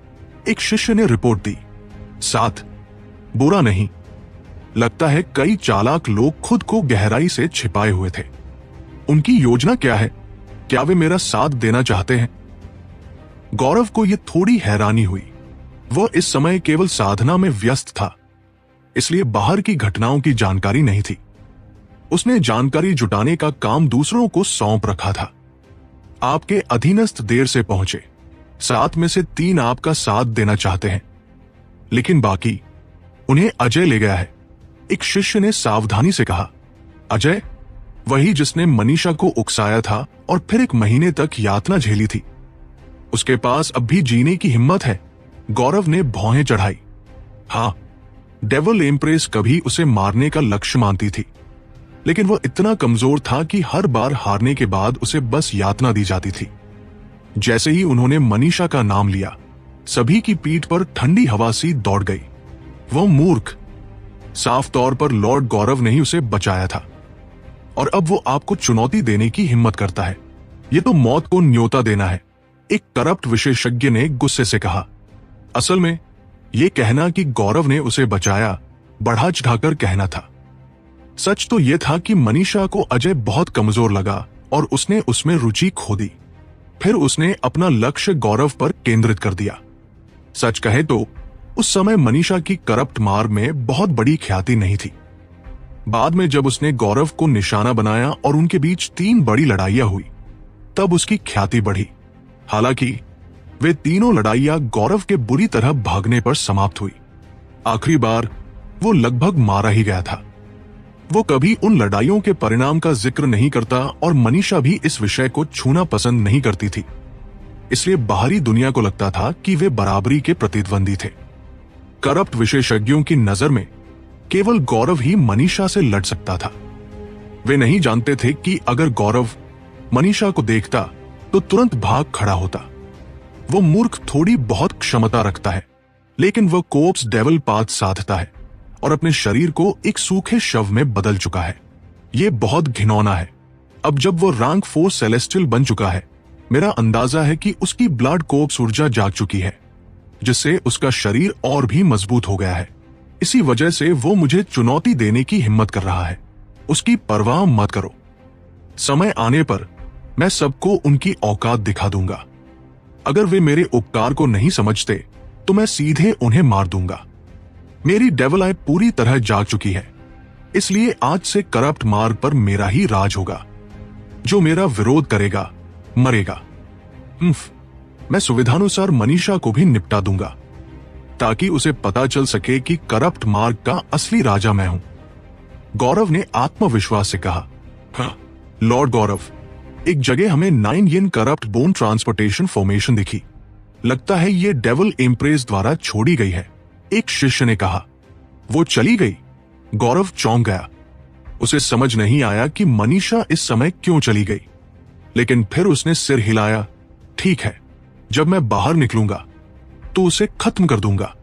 एक शिष्य ने रिपोर्ट दी। 7? बुरा नहीं, लगता है कई चालाक लोग खुद को गहराई से छिपाए हुए थे। उनकी योजना क्या है? क्या वे मेरा साथ देना चाहते हैं? गौरव को यह थोड़ी हैरानी हुई। वह इस समय केवल साधना में व्यस्त था, इसलिए बाहर की घटनाओं की जानकारी नहीं थी। उसने जानकारी जुटाने का काम दूसरों को सौंप रखा था। आपके अधीनस्थ देर से पहुंचे, 7 में से 3 आपका साथ देना चाहते हैं, लेकिन बाकी उन्हें अजय ले गया है। एक शिष्य ने सावधानी से कहा। अजय? वही जिसने मनीषा को उकसाया था और फिर 1 महीने तक यातना झेली थी। उसके पास अब भी जीने की हिम्मत है? गौरव ने भौहें चढ़ाई। हाँ, डेविल एम्प्रेस कभी उसे मारने का लक्ष्य मानती थी, लेकिन वह इतना कमजोर था कि हर बार हारने के बाद उसे बस यातना दी जाती थी। जैसे ही उन्होंने मनीषा का नाम लिया, सभी की पीठ पर ठंडी हवा सी दौड़ गई। वह मूर्ख, साफ तौर पर लॉर्ड गौरव ने ही उसे बचाया था, और अब वो आपको चुनौती देने की हिम्मत करता है। यह तो मौत को न्योता देना है, एक करप्ट विशेषज्ञ ने गुस्से से कहा। असल में यह कहना कि गौरव ने उसे बचाया बढ़ा चढ़ाकर कहना था। सच तो यह था कि मनीषा को अजय बहुत कमजोर लगा और उसने उसमें रुचि खो दी। फिर उसने अपना लक्ष्य गौरव पर केंद्रित कर दिया। सच कहे तो उस समय मनीषा की करप्ट मार्ग में बहुत बड़ी ख्याति नहीं थी। बाद में जब उसने गौरव को निशाना बनाया और उनके बीच 3 बड़ी लड़ाइयां हुई, तब उसकी ख्याति बढ़ी। हालांकि वे तीनों लड़ाइयां गौरव के बुरी तरह भागने पर समाप्त हुई। आखिरी बार वो लगभग मारा ही गया था। वो कभी उन लड़ाइयों के परिणाम का जिक्र नहीं करता और मनीषा भी इस विषय को छूना पसंद नहीं करती थी। इसलिए बाहरी दुनिया को लगता था कि वे बराबरी के प्रतिद्वंदी थे। करप्ट विशेषज्ञों की नजर में केवल गौरव ही मनीषा से लड़ सकता था। वे नहीं जानते थे कि अगर गौरव मनीषा को देखता तो तुरंत भाग खड़ा होता। वो मूर्ख थोड़ी बहुत क्षमता रखता है, लेकिन वह कोप्स डेविल पाथ साधता है और अपने शरीर को एक सूखे शव में बदल चुका है। यह बहुत घिनौना है। अब जब वो रैंक 4 सेलेस्टियल बन चुका है, मेरा अंदाजा है कि उसकी ब्लड कोप्स ऊर्जा जाग चुकी है, जिससे उसका शरीर और भी मजबूत हो गया है। इसी वजह से वो मुझे चुनौती देने की हिम्मत कर रहा है। उसकी परवाह मत करो। समय आने पर मैं सबको उनकी औकात दिखा दूंगा। अगर वे मेरे उपकार को नहीं समझते तो मैं सीधे उन्हें मार दूंगा। मेरी डेविल आई पूरी तरह जाग चुकी है, इसलिए आज से करप्ट मार्ग पर मेरा ही राज होगा। जो मेरा विरोध करेगा मरेगा। मैं सुविधानुसार मनीषा को भी निपटा दूंगा, ताकि उसे पता चल सके कि करप्ट मार्ग का असली राजा मैं हूं। गौरव ने आत्मविश्वास से कहा। हाँ, लॉर्ड गौरव, एक जगह हमें 9 येन करप्ट बोन ट्रांसपोर्टेशन फॉर्मेशन दिखी। लगता है ये डेविल एम्प्रेस द्वारा छोड़ी गई है, एक शिष्य ने कहा। वो चली गई? गौरव चौंक गया। उसे समझ नहीं आया कि मनीषा इस समय क्यों चली गई, लेकिन फिर उसने सिर हिलाया। ठीक है, जब मैं बाहर निकलूंगा तो उसे खत्म कर दूंगा।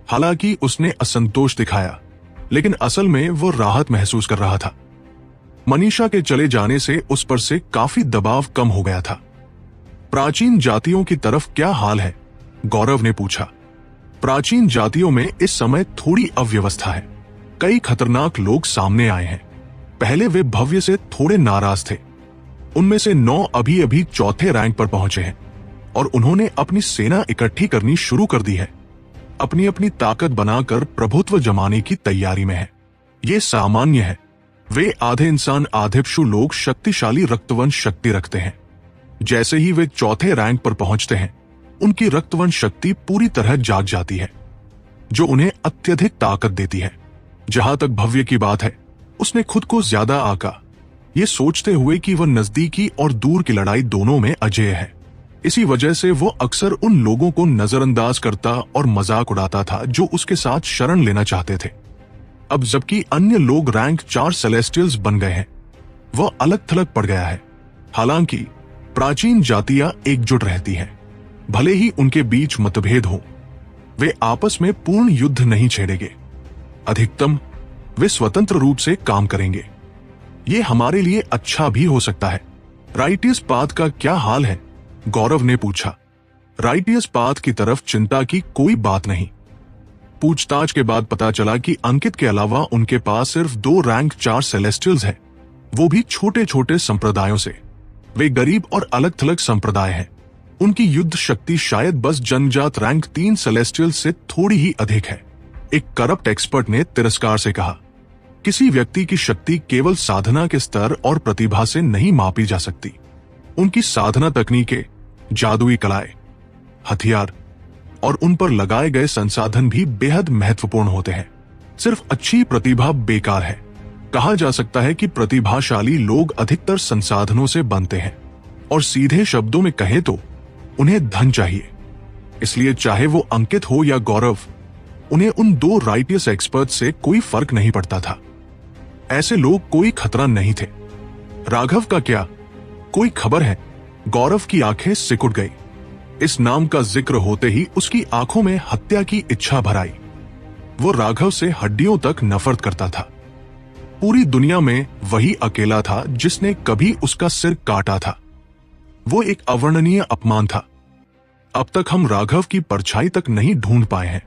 हालांकि उसने असंतोष दिखाया। लेकिन असल में वो राहत महसूस कर रहा था। मनीषा के चले जाने से उस पर से काफी दबाव कम हो गया था। प्राचीन जातियों की तरफ क्या हाल है? गौरव ने पूछा। प्राचीन जातियों में इस समय थोड़ी अव्यवस्था है। कई खतरनाक लोग सामने आए हैं। पहले वे भव्य से थोड़े नाराज थे। उनमें से 9 अभी अभी चौथे रैंक पर पहुंचे हैं और उन्होंने अपनी सेना इकट्ठी करनी शुरू कर दी है। अपनी अपनी ताकत बनाकर प्रभुत्व जमाने की तैयारी में है। ये सामान्य है। वे आधे इंसान आधे पशु लोग शक्तिशाली रक्तवंश शक्ति रखते हैं। जैसे ही वे चौथे रैंक पर पहुंचते हैं, उनकी रक्तवंश शक्ति पूरी तरह जाग जाती है, जो उन्हें अत्यधिक ताकत देती है। जहां तक भव्य की बात है, उसने खुद को ज्यादा आका, ये सोचते हुए कि वह नजदीकी और दूर की लड़ाई दोनों में अजेय है। इसी वजह से वो अक्सर उन लोगों को नजरअंदाज करता और मजाक उड़ाता था जो उसके साथ शरण लेना चाहते थे। अब जबकि अन्य लोग रैंक 4 सेलेस्टियल्स बन गए हैं, वह अलग थलग पड़ गया है। हालांकि प्राचीन जातियां एकजुट रहती हैं, भले ही उनके बीच मतभेद हो। वे आपस में पूर्ण युद्ध नहीं छेड़ेंगे। अधिकतम वे स्वतंत्र रूप से काम करेंगे। ये हमारे लिए अच्छा भी हो सकता है। राइटियस पाथ का क्या हाल है? गौरव ने पूछा। राइटियस पाथ की तरफ चिंता की कोई बात नहीं। पूछताछ के बाद पता चला कि अंकित के अलावा उनके पास सिर्फ 2 रैंक 4 सेलेस्टियल्स हैं, वो भी छोटे छोटे संप्रदायों से। वे गरीब और अलग थलग संप्रदाय हैं। उनकी युद्ध शक्ति शायद बस जनजात रैंक 3 सेलेस्टियल से थोड़ी ही अधिक है। एक करप्ट एक्सपर्ट ने तिरस्कार से कहा, किसी व्यक्ति की शक्ति केवल साधना के स्तर और प्रतिभा से नहीं मापी जा सकती। उनकी साधना तकनीकें, जादुई कलाएं, हथियार और उन पर लगाए गए संसाधन भी बेहद महत्वपूर्ण होते हैं। सिर्फ अच्छी प्रतिभा बेकार है। कहा जा सकता है कि प्रतिभाशाली लोग अधिकतर संसाधनों से बनते हैं, और सीधे शब्दों में कहें तो उन्हें धन चाहिए। इसलिए चाहे वो अंकित हो या गौरव, उन्हें उन 2 राइटियस एक्सपर्ट से कोई फर्क नहीं पड़ता था। ऐसे लोग कोई खतरा नहीं थे। राघव का क्या? कोई खबर है? गौरव की आंखें सिकुड़ गई। इस नाम का जिक्र होते ही उसकी आंखों में हत्या की इच्छा भर आई। वो राघव से हड्डियों तक नफरत करता था। पूरी दुनिया में वही अकेला था जिसने कभी उसका सिर काटा था। वो एक अवर्णनीय अपमान था। अब तक हम राघव की परछाई तक नहीं ढूंढ पाए हैं।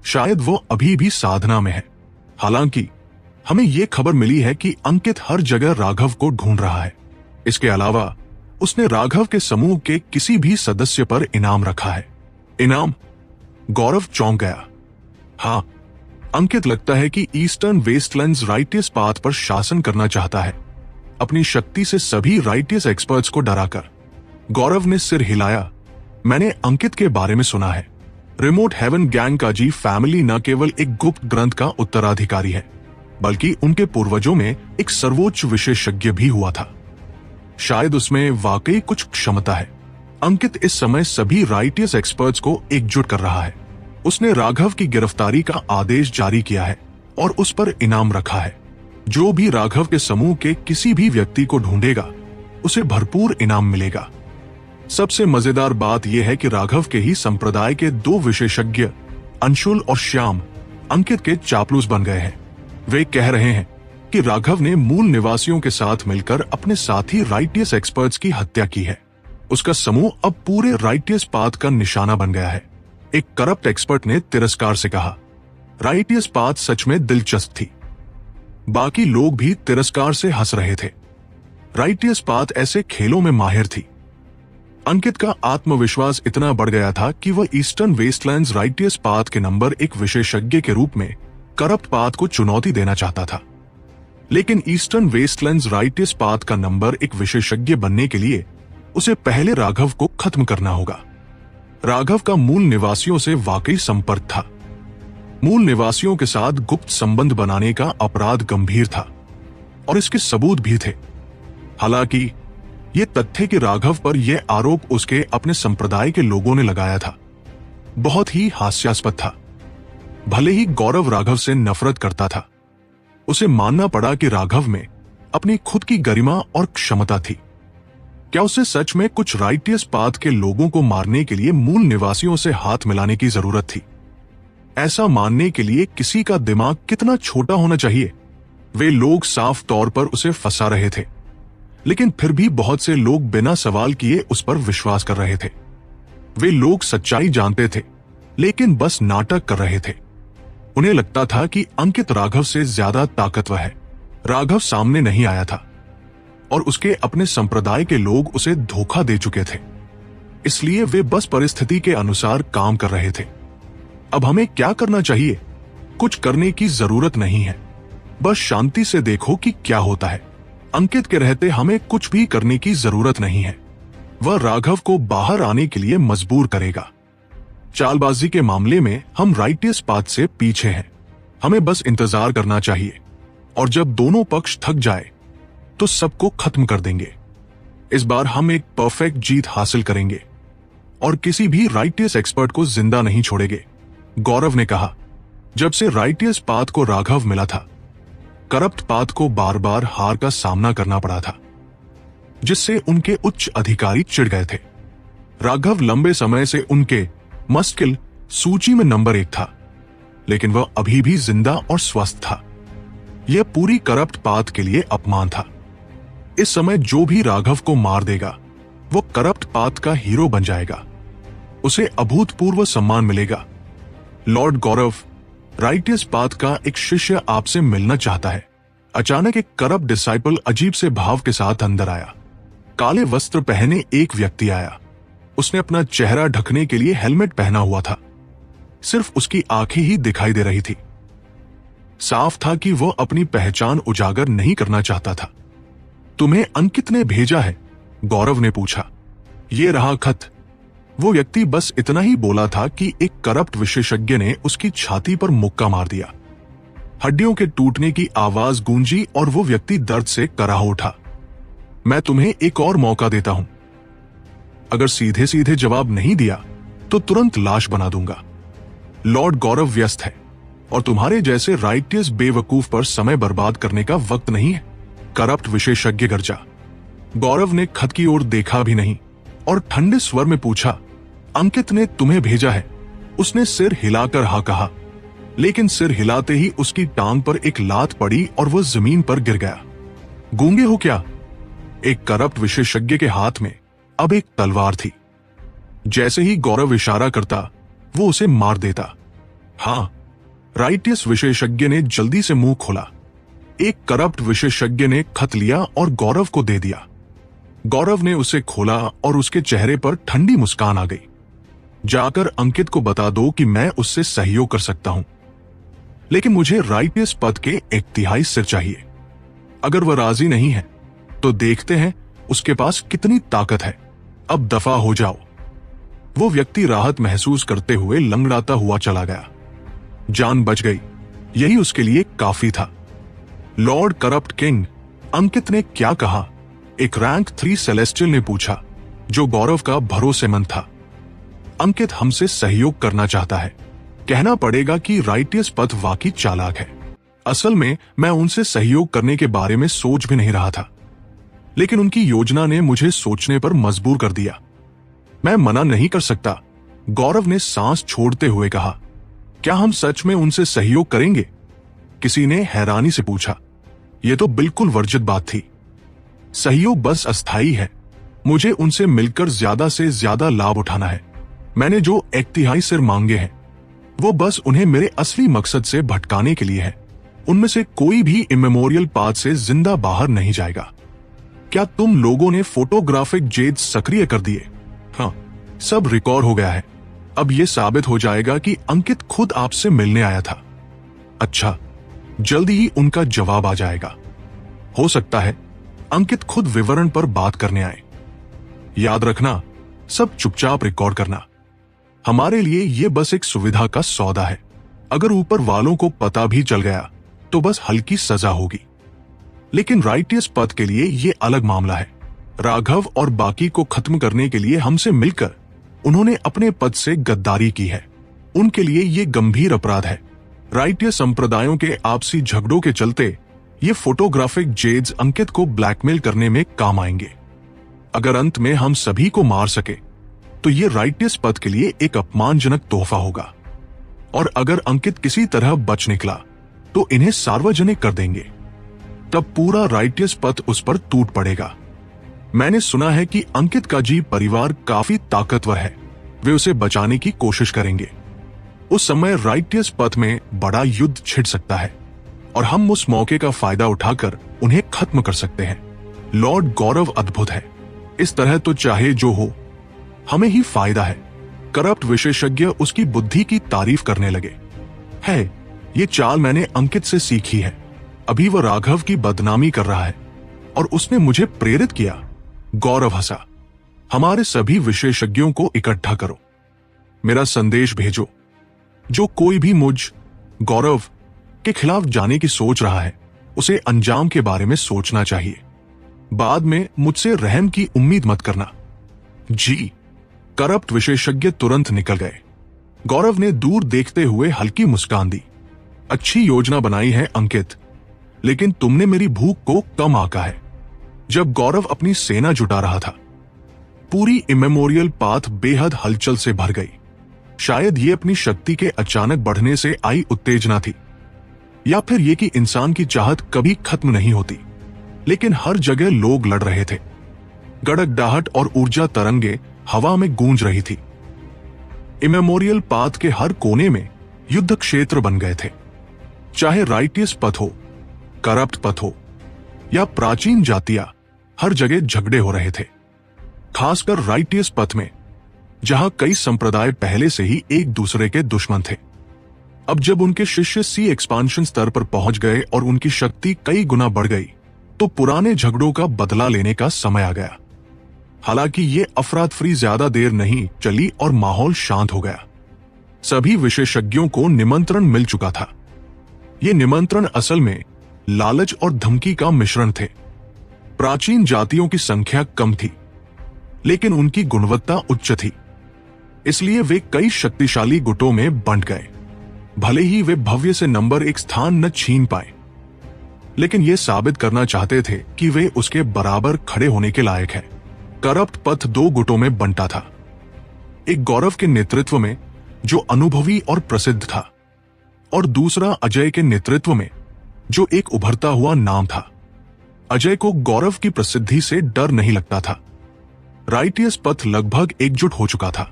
शायद वो अभी भी साधना में है। हालांकि हमें ये खबर मिली है कि अंकित हर जगह राघव को ढूंढ रहा है। इसके अलावा उसने राघव के समूह के किसी भी सदस्य पर इनाम रखा है। इनाम? गौरव चौंक गया। हाँ, अंकित लगता है कि ईस्टर्न वेस्टलैंड्स राइटियस पाथ पर शासन करना चाहता है, अपनी शक्ति से सभी राइटियस एक्सपर्ट्स को डराकर। गौरव ने सिर हिलाया। मैंने अंकित के बारे में सुना है। रिमोट हेवन गैंग का जी फैमिली न केवल एक गुप्त ग्रंथ का उत्तराधिकारी है, बल्कि उनके पूर्वजों में एक सर्वोच्च विशेषज्ञ भी हुआ था। शायद उसमें वाकई कुछ क्षमता है। अंकित इस समय सभी राइटियस एक्सपर्ट्स को एकजुट कर रहा है। उसने राघव की गिरफ्तारी का आदेश जारी किया है और उस पर इनाम रखा है। जो भी राघव के समूह के किसी भी व्यक्ति को ढूंढेगा, उसे भरपूर इनाम मिलेगा। सबसे मजेदार बात यह है कि राघव के ही संप्रदाय के 2 विशेषज्ञ, अंशुल और श्याम, अंकित के चापलूस बन गए हैं। वे कह रहे हैं कि राघव ने मूल निवासियों के साथ मिलकर अपने साथी राइटियस एक्सपर्ट्स की हत्या की है। उसका समूह अब पूरे राइटियस पाथ का निशाना बन गया है। एक करप्ट एक्सपर्ट ने तिरस्कार से कहा। राइटियस पाथ सच में दिलचस्प थी। बाकी लोग भी तिरस्कार से हंस रहे थे। राइटियस पाथ ऐसे खेलों में माहिर थी। अंकित का आत्मविश्वास इतना बढ़ गया था कि वह ईस्टर्न वेस्टलैंड्स राइटियस पाथ के नंबर 1 विशेषज्ञ के रूप में करप्ट पाथ को चुनौती देना चाहता था। लेकिन ईस्टर्न वेस्टलैंड्स राइटियस पाथ का नंबर 1 विशेषज्ञ बनने के लिए उसे पहले राघव को खत्म करना होगा। राघव का मूल निवासियों से वाकई संपर्क था। मूल निवासियों के साथ गुप्त संबंध बनाने का अपराध गंभीर था और इसके सबूत भी थे। हालांकि ये तथ्य कि राघव पर यह आरोप उसके अपने संप्रदाय के लोगों ने लगाया था, बहुत ही हास्यास्पद था। भले ही गौरव राघव से नफरत करता था, उसे मानना पड़ा कि राघव में अपनी खुद की गरिमा और क्षमता थी। क्या उसे सच में कुछ राइटियस पाथ के लोगों को मारने के लिए मूल निवासियों से हाथ मिलाने की जरूरत थी? ऐसा मानने के लिए किसी का दिमाग कितना छोटा होना चाहिए। वे लोग साफ तौर पर उसे फंसा रहे थे, लेकिन फिर भी बहुत से लोग बिना सवाल किए उस पर विश्वास कर रहे थे। वे लोग सच्चाई जानते थे, लेकिन बस नाटक कर रहे थे। उन्हें लगता था कि अंकित राघव से ज्यादा ताकतवर है। राघव सामने नहीं आया था और उसके अपने संप्रदाय के लोग उसे धोखा दे चुके थे, इसलिए वे बस परिस्थिति के अनुसार काम कर रहे थे। अब हमें क्या करना चाहिए? कुछ करने की जरूरत नहीं है, बस शांति से देखो कि क्या होता है। अंकित के रहते हमें कुछ भी करने की जरूरत नहीं है। वह राघव को बाहर आने के लिए मजबूर करेगा। चालबाजी के मामले में हम राइटियस पाथ से पीछे हैं। हमें बस इंतजार करना चाहिए, और जब दोनों पक्ष थक जाए तो सबको खत्म कर देंगे। इस बार हम एक परफेक्ट जीत हासिल करेंगे और किसी भी राइटियस एक्सपर्ट को जिंदा नहीं छोड़ेंगे, गौरव ने कहा। जब से राइटियस पाथ को राघव मिला था, करप्ट पाथ को बार बार हार का सामना करना पड़ा था, जिससे उनके उच्च अधिकारी चिढ़ गए थे। राघव लंबे समय से उनके मस्किल सूची में नंबर 1 था, लेकिन वह अभी भी जिंदा और स्वस्थ था। यह पूरी करप्ट पाथ के लिए अपमान था। इस समय जो भी राघव को मार देगा वो करप्ट पाथ का हीरो बन जाएगा। उसे अभूतपूर्व सम्मान मिलेगा। लॉर्ड गौरव, राइटियस पाथ का एक शिष्य आपसे मिलना चाहता है। अचानक एक करप्ट डिसाइपल अजीब से भाव के साथ अंदर आया। काले वस्त्र पहने एक व्यक्ति आया। उसने अपना चेहरा ढकने के लिए हेलमेट पहना हुआ था। सिर्फ उसकी आंखें ही दिखाई दे रही थी। साफ था कि वह अपनी पहचान उजागर नहीं करना चाहता था। तुम्हें अंकित ने भेजा है? गौरव ने पूछा। ये रहा खत। वो व्यक्ति बस इतना ही बोला था कि एक करप्ट विशेषज्ञ ने उसकी छाती पर मुक्का मार दिया। हड्डियों के टूटने की आवाज गूंजी और वो व्यक्ति दर्द से कराह उठा। मैं तुम्हें एक और मौका देता हूं। अगर सीधे सीधे जवाब नहीं दिया तो तुरंत लाश बना दूंगा। लॉर्ड गौरव व्यस्त है और तुम्हारे जैसे राइटियस बेवकूफ पर समय बर्बाद करने का वक्त नहीं है, करप्ट विशेषज्ञ गरजा। गौरव ने खत की ओर देखा भी नहीं और ठंडे स्वर में पूछा, अंकित ने तुम्हें भेजा है? उसने सिर हिलाकर हाँ कहा, लेकिन सिर हिलाते ही उसकी टांग पर एक लात पड़ी और वह जमीन पर गिर गया। गूंगे हो क्या? एक करप्ट विशेषज्ञ के हाथ में अब एक तलवार थी। जैसे ही गौरव इशारा करता वो उसे मार देता। हाँ, राइटियस विशेषज्ञ ने जल्दी से मुंह खोला। एक करप्ट विशेषज्ञ ने खत लिया और गौरव को दे दिया। गौरव ने उसे खोला और उसके चेहरे पर ठंडी मुस्कान आ गई। जाकर अंकित को बता दो कि मैं उससे सहयोग कर सकता हूं, लेकिन मुझे राइटियस पद के 1/3 सिर चाहिए। अगर वह राजी नहीं है तो देखते हैं उसके पास कितनी ताकत है। अब दफा हो जाओ। वो व्यक्ति राहत महसूस करते हुए लंगड़ाता हुआ चला गया। जान बच गई, यही उसके लिए काफी था। लॉर्ड करप्ट किंग, अंकित ने क्या कहा? एक रैंक 3 सेलेस्टियल ने पूछा, जो गौरव का भरोसेमंद था। अंकित हमसे सहयोग करना चाहता है। कहना पड़ेगा कि राइटियस पथ वाकई चालाक है। असल में मैं उनसे सहयोग करने के बारे में सोच भी नहीं रहा था, लेकिन उनकी योजना ने मुझे सोचने पर मजबूर कर दिया। मैं मना नहीं कर सकता, गौरव ने सांस छोड़ते हुए कहा। क्या हम सच में उनसे सहयोग करेंगे? किसी ने हैरानी से पूछा। यह तो बिल्कुल वर्जित बात थी। सहयोग बस अस्थायी है। मुझे उनसे मिलकर ज्यादा से ज्यादा लाभ उठाना है। मैंने जो 1/3 सिर मांगे हैं वो बस उन्हें मेरे असली मकसद से भटकाने के लिए है। उनमें से कोई भी इमेमोरियल पाथ से जिंदा बाहर नहीं जाएगा। क्या तुम लोगों ने फोटोग्राफिक जेड सक्रिय कर दिए? हाँ, सब रिकॉर्ड हो गया है। अब यह साबित हो जाएगा कि अंकित खुद आपसे मिलने आया था। अच्छा, जल्दी ही उनका जवाब आ जाएगा। हो सकता है अंकित खुद विवरण पर बात करने आए। याद रखना, सब चुपचाप रिकॉर्ड करना। हमारे लिए यह बस एक सुविधा का सौदा है। अगर ऊपर वालों को पता भी चल गया तो बस हल्की सजा होगी, लेकिन राइटियस पथ के लिए यह अलग मामला है। राघव और बाकी को खत्म करने के लिए हमसे मिलकर उन्होंने अपने पद से गद्दारी की है। उनके लिए यह गंभीर अपराध है। राइटियस संप्रदायों के आपसी झगड़ों के चलते ये फोटोग्राफिक जेड्स अंकित को ब्लैकमेल करने में काम आएंगे। अगर अंत में हम सभी को मार सके तो ये राइटियस पथ के लिए एक अपमानजनक तोहफा होगा। और अगर अंकित किसी तरह बच निकला तो इन्हें सार्वजनिक कर देंगे। तब पूरा राइटियस पथ उस पर टूट पड़ेगा। मैंने सुना है कि अंकित का जी परिवार काफी ताकतवर है, वे उसे बचाने की कोशिश करेंगे। उस समय राइटियस पथ में बड़ा युद्ध छिड़ सकता है और हम उस मौके का फायदा उठाकर उन्हें खत्म कर सकते हैं। लॉर्ड गौरव अद्भुत है। इस तरह तो चाहे जो हो, हमें ही फायदा है। करप्ट विशेषज्ञ उसकी बुद्धि की तारीफ करने लगे। है, ये चाल मैंने अंकित से सीखी है। अभी वह राघव की बदनामी कर रहा है और उसने मुझे प्रेरित किया। गौरव हंसा। हमारे सभी विशेषज्ञों को इकट्ठा करो, मेरा संदेश भेजो। जो कोई भी मुझ गौरव के खिलाफ जाने की सोच रहा है, उसे अंजाम के बारे में सोचना चाहिए। बाद में मुझसे रहम की उम्मीद मत करना। जी। करप्ट विशेषज्ञ तुरंत निकल गए। गौरव ने दूर देखते हुए हल्की मुस्कान दी। अच्छी योजना बनाई है अंकित, लेकिन तुमने मेरी भूख को कम आंका है। जब गौरव अपनी सेना जुटा रहा था, पूरी इमेमोरियल पाथ बेहद हलचल से भर गई। शायद ये अपनी शक्ति के अचानक बढ़ने से आई उत्तेजना थी, या फिर ये कि इंसान की चाहत कभी खत्म नहीं होती। लेकिन हर जगह लोग लड़ रहे थे। गड़गड़ाहट और ऊर्जा तरंगे हवा में गूंज रही थी। इमेमोरियल पाथ के हर कोने में युद्ध क्षेत्र बन गए थे। चाहे राइटियस पथ हो, करप्ट पथ हो या प्राचीन जातियां, हर जगह झगड़े हो रहे थे। खासकर राइटियस पथ में, जहां कई संप्रदाय पहले से ही एक दूसरे के दुश्मन थे। अब जब उनके शिष्य सी एक्सपांशन स्तर पर पहुंच गए और उनकी शक्ति कई गुना बढ़ गई, तो पुराने झगड़ों का बदला लेने का समय आ गया। हालांकि ये अफरातफरी ज्यादा देर नहीं चली और माहौल शांत हो गया। सभी विशेषज्ञों को निमंत्रण मिल चुका था। ये निमंत्रण असल में लालच और धमकी का मिश्रण थे। प्राचीन जातियों की संख्या कम थी, लेकिन उनकी गुणवत्ता उच्च थी। इसलिए वे कई शक्तिशाली गुटों में बंट गए। भले ही वे भव्य से नंबर 1 स्थान न छीन पाए, लेकिन ये साबित करना चाहते थे कि वे उसके बराबर खड़े होने के लायक हैं। करप्ट पथ 2 गुटों में बंटा था। एक गौरव के नेतृत्व में, जो अनुभवी और प्रसिद्ध था, और दूसरा अजय के नेतृत्व में, जो एक उभरता हुआ नाम था। अजय को गौरव की प्रसिद्धि से डर नहीं लगता था। राइटियस पथ लगभग एकजुट हो चुका था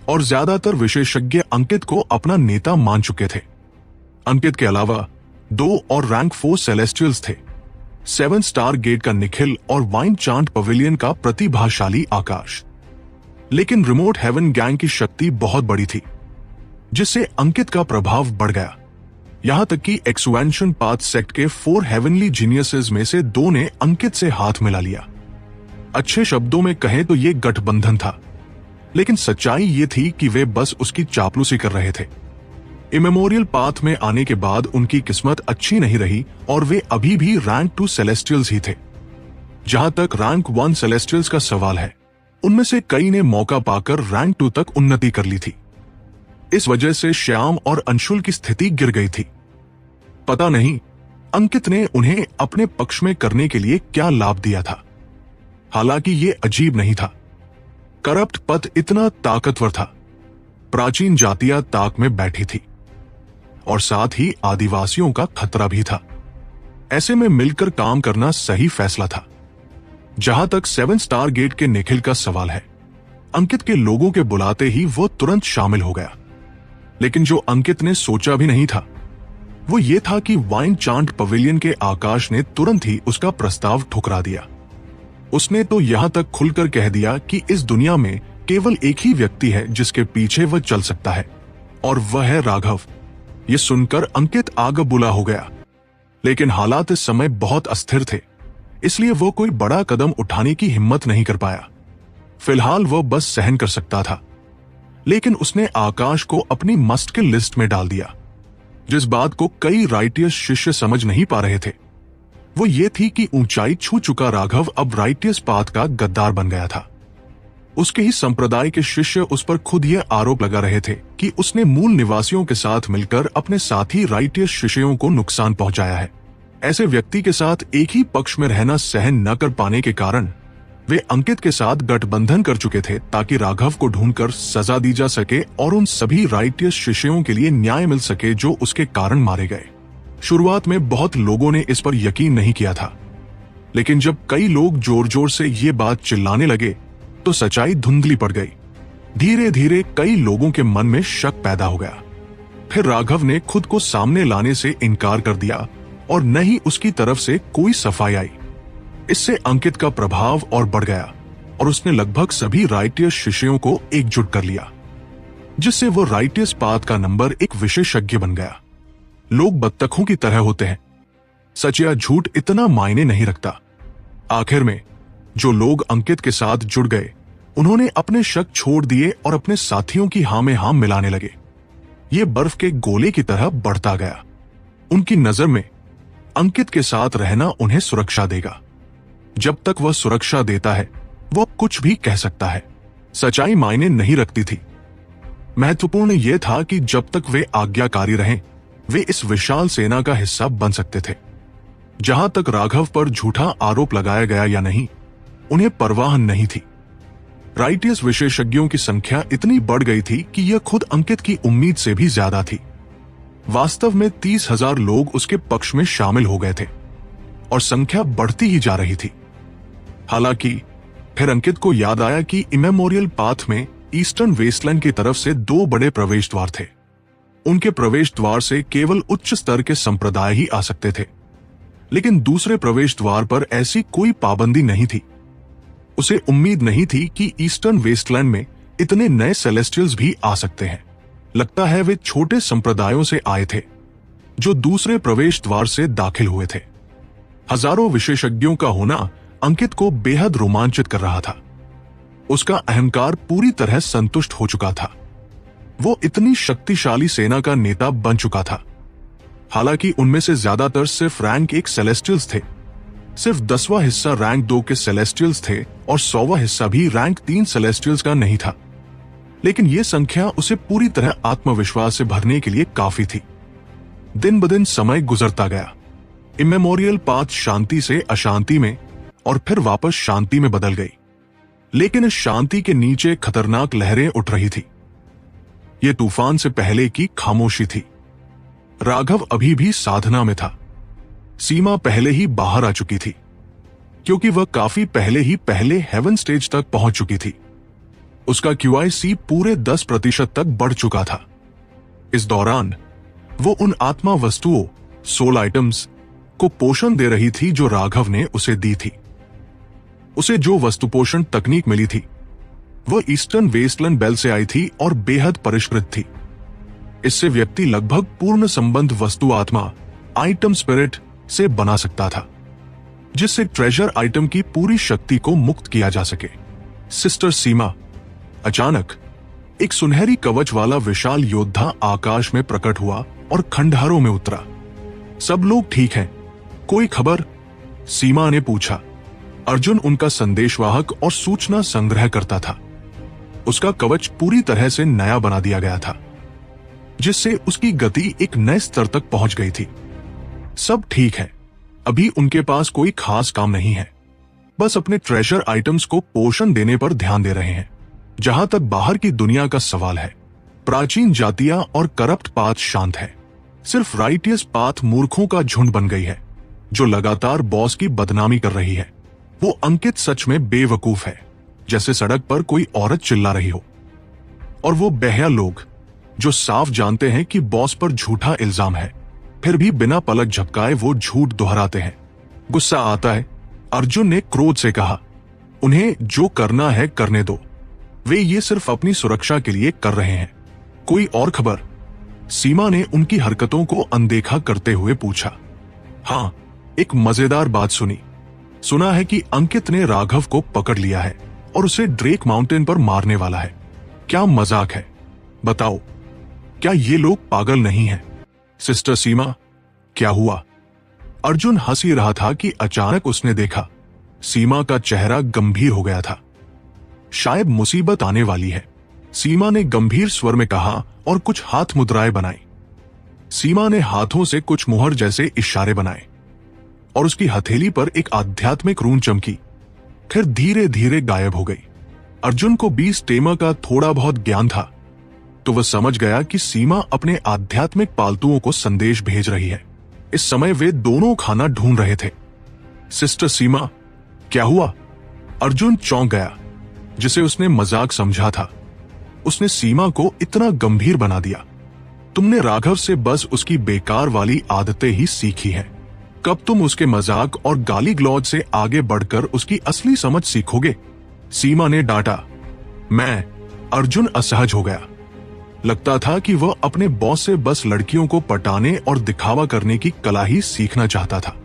और ज्यादातर विशेषज्ञ अंकित को अपना नेता मान चुके थे। अंकित के अलावा 2 और रैंक 4 सेलेस्टियल्स थे, 7 स्टार गेट का निखिल और वाइन चांट पवेलियन का प्रतिभाशाली आकाश। लेकिन रिमोट हेवन गैंग की शक्ति बहुत बड़ी थी, जिससे अंकित का प्रभाव बढ़ गया। यहां तक कि एक्सपेंशन पाथ सेक्ट के 4 हेवनली जीनियसेस में से 2 ने अंकित से हाथ मिला लिया। अच्छे शब्दों में कहें तो ये गठबंधन था, लेकिन सच्चाई ये थी कि वे बस उसकी चापलूसी कर रहे थे। इमेमोरियल पाथ में आने के बाद उनकी किस्मत अच्छी नहीं रही और वे अभी भी रैंक 2 सेलेस्टियल्स ही थे। जहां तक रैंक 1 सेलेस्टियल्स का सवाल है, उनमें से कई ने मौका पाकर रैंक 2 तक उन्नति कर ली थी। इस वजह से श्याम और अंशुल की स्थिति गिर गई थी। पता नहीं अंकित ने उन्हें अपने पक्ष में करने के लिए क्या लाभ दिया था। हालांकि ये अजीब नहीं था। करप्ट पथ इतना ताकतवर था, प्राचीन जातियां ताक में बैठी थी और साथ ही आदिवासियों का खतरा भी था। ऐसे में मिलकर काम करना सही फैसला था। जहां तक 7 स्टार गेट के निखिल का सवाल है, अंकित के लोगों के बुलाते ही वो तुरंत शामिल हो गया। लेकिन जो अंकित ने सोचा भी नहीं था, वो ये था कि वाइन चांट पवेलियन के आकाश ने तुरंत ही उसका प्रस्ताव ठुकरा दिया। उसने तो यहां तक खुलकर कह दिया कि इस दुनिया में केवल एक ही व्यक्ति है जिसके पीछे वह चल सकता है, और वह है राघव। ये सुनकर अंकित आग बुला हो गया। लेकिन हालात इस समय बहुत अस्थिर थे, इसलिए वो कोई बड़ा कदम उठाने की हिम्मत नहीं कर पाया। फिलहाल वह बस सहन कर सकता था। लेकिन उसने आकाश को अपनी मस्ट किल लिस्ट में डाल दिया। जिस बात को कई राइटियस शिष्य समझ नहीं पा रहे थे, वो ये थी कि ऊंचाई छू चुका राघव अब राइटियस पाथ का गद्दार बन गया था। उसके ही संप्रदाय के शिष्य उस पर खुद यह आरोप लगा रहे थे कि उसने मूल निवासियों के साथ मिलकर अपने साथी राइटियस शिष्यों को नुकसान पहुंचाया है। ऐसे व्यक्ति के साथ एक ही पक्ष में रहना सहन न कर पाने के कारण वे अंकित के साथ गठबंधन कर चुके थे ताकि राघव को ढूंढकर सजा दी जा सके और उन सभी राइटियस शिष्यों के लिए न्याय मिल सके जो उसके कारण मारे गए। शुरुआत में बहुत लोगों ने इस पर यकीन नहीं किया था, लेकिन जब कई लोग जोर जोर से ये बात चिल्लाने लगे तो सच्चाई धुंधली पड़ गई। धीरे धीरे कई लोगों के मन में शक पैदा हो गया। फिर राघव ने खुद को सामने लाने से इनकार कर दिया और न ही उसकी तरफ से कोई सफाई आई। इससे अंकित का प्रभाव और बढ़ गया और उसने लगभग सभी राइटियस शिष्यों को एकजुट कर लिया, जिससे वो राइटियस पाथ का नंबर एक विशेषज्ञ बन गया। लोग बत्तखों की तरह होते हैं, सच या झूठ इतना मायने नहीं रखता। आखिर में जो लोग अंकित के साथ जुड़ गए उन्होंने अपने शक छोड़ दिए और अपने साथियों की हां में हां मिलाने लगे। ये बर्फ के गोले की तरह बढ़ता गया। उनकी नजर में अंकित के साथ रहना उन्हें सुरक्षा देगा। जब तक वह सुरक्षा देता है वह कुछ भी कह सकता है। सच्चाई मायने नहीं रखती थी। महत्वपूर्ण यह था कि जब तक वे आज्ञाकारी रहें वे इस विशाल सेना का हिस्सा बन सकते थे। जहां तक राघव पर झूठा आरोप लगाया गया या नहीं, उन्हें परवाह नहीं थी। राइटियस विशेषज्ञों की संख्या इतनी बढ़ गई थी कि यह खुद अंकित की उम्मीद से भी ज्यादा थी। वास्तव में 30,000 लोग उसके पक्ष में शामिल हो गए थे और संख्या बढ़ती ही जा रही थी। हालांकि फिर अंकित को याद आया कि इमेमोरियल पाथ में ईस्टर्न वेस्टलैंड की तरफ से 2 बड़े प्रवेश द्वार थे। उनके प्रवेश द्वार से केवल उच्च स्तर के संप्रदाय ही आ सकते थे, लेकिन दूसरे प्रवेश द्वार पर ऐसी कोई पाबंदी नहीं थी। उसे उम्मीद नहीं थी कि ईस्टर्न वेस्टलैंड में इतने नए सेलेस्टियल्स भी आ सकते हैं। लगता है वे छोटे संप्रदायों से आए थे जो दूसरे प्रवेश द्वार से दाखिल हुए थे। हजारों विशेषज्ञों का होना अंकित को बेहद रोमांचित कर रहा था। उसका अहंकार पूरी तरह संतुष्ट हो चुका था। वो इतनी शक्तिशाली सेना का नेता बन चुका था। हालांकि उनमें से ज्यादातर सिर्फ रैंक 1 सेलेस्टियल्स थे। सिर्फ 10वां हिस्सा रैंक 2 के सेलेस्टियल्स थे और 100वां हिस्सा भी रैंक 3 सेलेस्टियल्स का नहीं था। लेकिन यह संख्या उसे पूरी तरह आत्मविश्वास से भरने के लिए काफी थी। दिन ब दिन समय गुजरता गया। इमेमोरियल पाथ शांति से अशांति में और फिर वापस शांति में बदल गई। लेकिन इस शांति के नीचे खतरनाक लहरें उठ रही थी। यह तूफान से पहले की खामोशी थी। राघव अभी भी साधना में था। सीमा पहले ही बाहर आ चुकी थी, क्योंकि वह काफी पहले हेवन स्टेज तक पहुंच चुकी थी। उसका QIC पूरे 10% तक बढ़ चुका था। इस दौरान वो उन आत्मा वस्तुओं, सोल आइटम्स को पोषण दे रही थी जो राघव ने उसे दी थी। उसे जो वस्तु पोषण तकनीक मिली थी वह ईस्टर्न वेस्टलैंड बेल से आई थी और बेहद परिष्कृत थी। इससे व्यक्ति लगभग पूर्ण संबंध वस्तु आत्मा, आइटम स्पिरिट से बना सकता था, जिससे ट्रेजर आइटम की पूरी शक्ति को मुक्त किया जा सके। सिस्टर सीमा। अचानक एक सुनहरी कवच वाला विशाल योद्धा आकाश में प्रकट हुआ और खंडहरों में उतरा। सब लोग ठीक हैं? कोई खबर? सीमा ने पूछा। अर्जुन उनका संदेशवाहक और सूचना संग्रह करता था। उसका कवच पूरी तरह से नया बना दिया गया था, जिससे उसकी गति एक नए स्तर तक पहुंच गई थी। सब ठीक है। अभी उनके पास कोई खास काम नहीं है, बस अपने ट्रेजर आइटम्स को पोषण देने पर ध्यान दे रहे हैं। जहां तक बाहर की दुनिया का सवाल है, प्राचीन जातियां और करप्ट पाथ शांत है। सिर्फ राइटियस पाथ मूर्खों का झुंड बन गई है जो लगातार बॉस की बदनामी कर रही है। वो अंकित सच में बेवकूफ है, जैसे सड़क पर कोई औरत चिल्ला रही हो। और वो बेहया लोग जो साफ जानते हैं कि बॉस पर झूठा इल्जाम है, फिर भी बिना पलक झपकाए वो झूठ दोहराते हैं। गुस्सा आता है। अर्जुन ने क्रोध से कहा, उन्हें जो करना है करने दो। वे ये सिर्फ अपनी सुरक्षा के लिए कर रहे हैं। कोई और खबर? सीमा ने उनकी हरकतों को अनदेखा करते हुए पूछा। हाँ, एक मजेदार बात सुनी। सुना है कि अंकित ने राघव को पकड़ लिया है और उसे ड्रेक माउंटेन पर मारने वाला है। क्या मजाक है? बताओ, क्या ये लोग पागल नहीं हैं? सिस्टर सीमा, क्या हुआ? अर्जुन हंस ही रहा था कि अचानक उसने देखा सीमा का चेहरा गंभीर हो गया था। शायद मुसीबत आने वाली है, सीमा ने गंभीर स्वर में कहा और कुछ हाथ मुद्राएं बनाई। सीमा ने हाथों से कुछ मुहर जैसे इशारे बनाए और उसकी हथेली पर एक आध्यात्मिक रून चमकी। खैर धीरे धीरे गायब हो गई। अर्जुन को भी स्टेमा का थोड़ा बहुत ज्ञान था, तो वह समझ गया कि सीमा अपने आध्यात्मिक पालतुओं को संदेश भेज रही है। इस समय वे दोनों खाना ढूंढ रहे थे। सिस्टर सीमा, क्या हुआ? अर्जुन चौंक गया, जिसे उसने मजाक समझा था। उसने सीमा को इतना गंभीर बना दिया। तुमने राघव से बस उसकी बेकार वाली आदतें ही सीखी हैं। कब तुम उसके मजाक और गाली गलौज से आगे बढ़कर उसकी असली समझ सीखोगे? सीमा ने डांटा। अर्जुन असहज हो गया। लगता था कि वह अपने बॉस से बस लड़कियों को पटाने और दिखावा करने की कला ही सीखना चाहता था।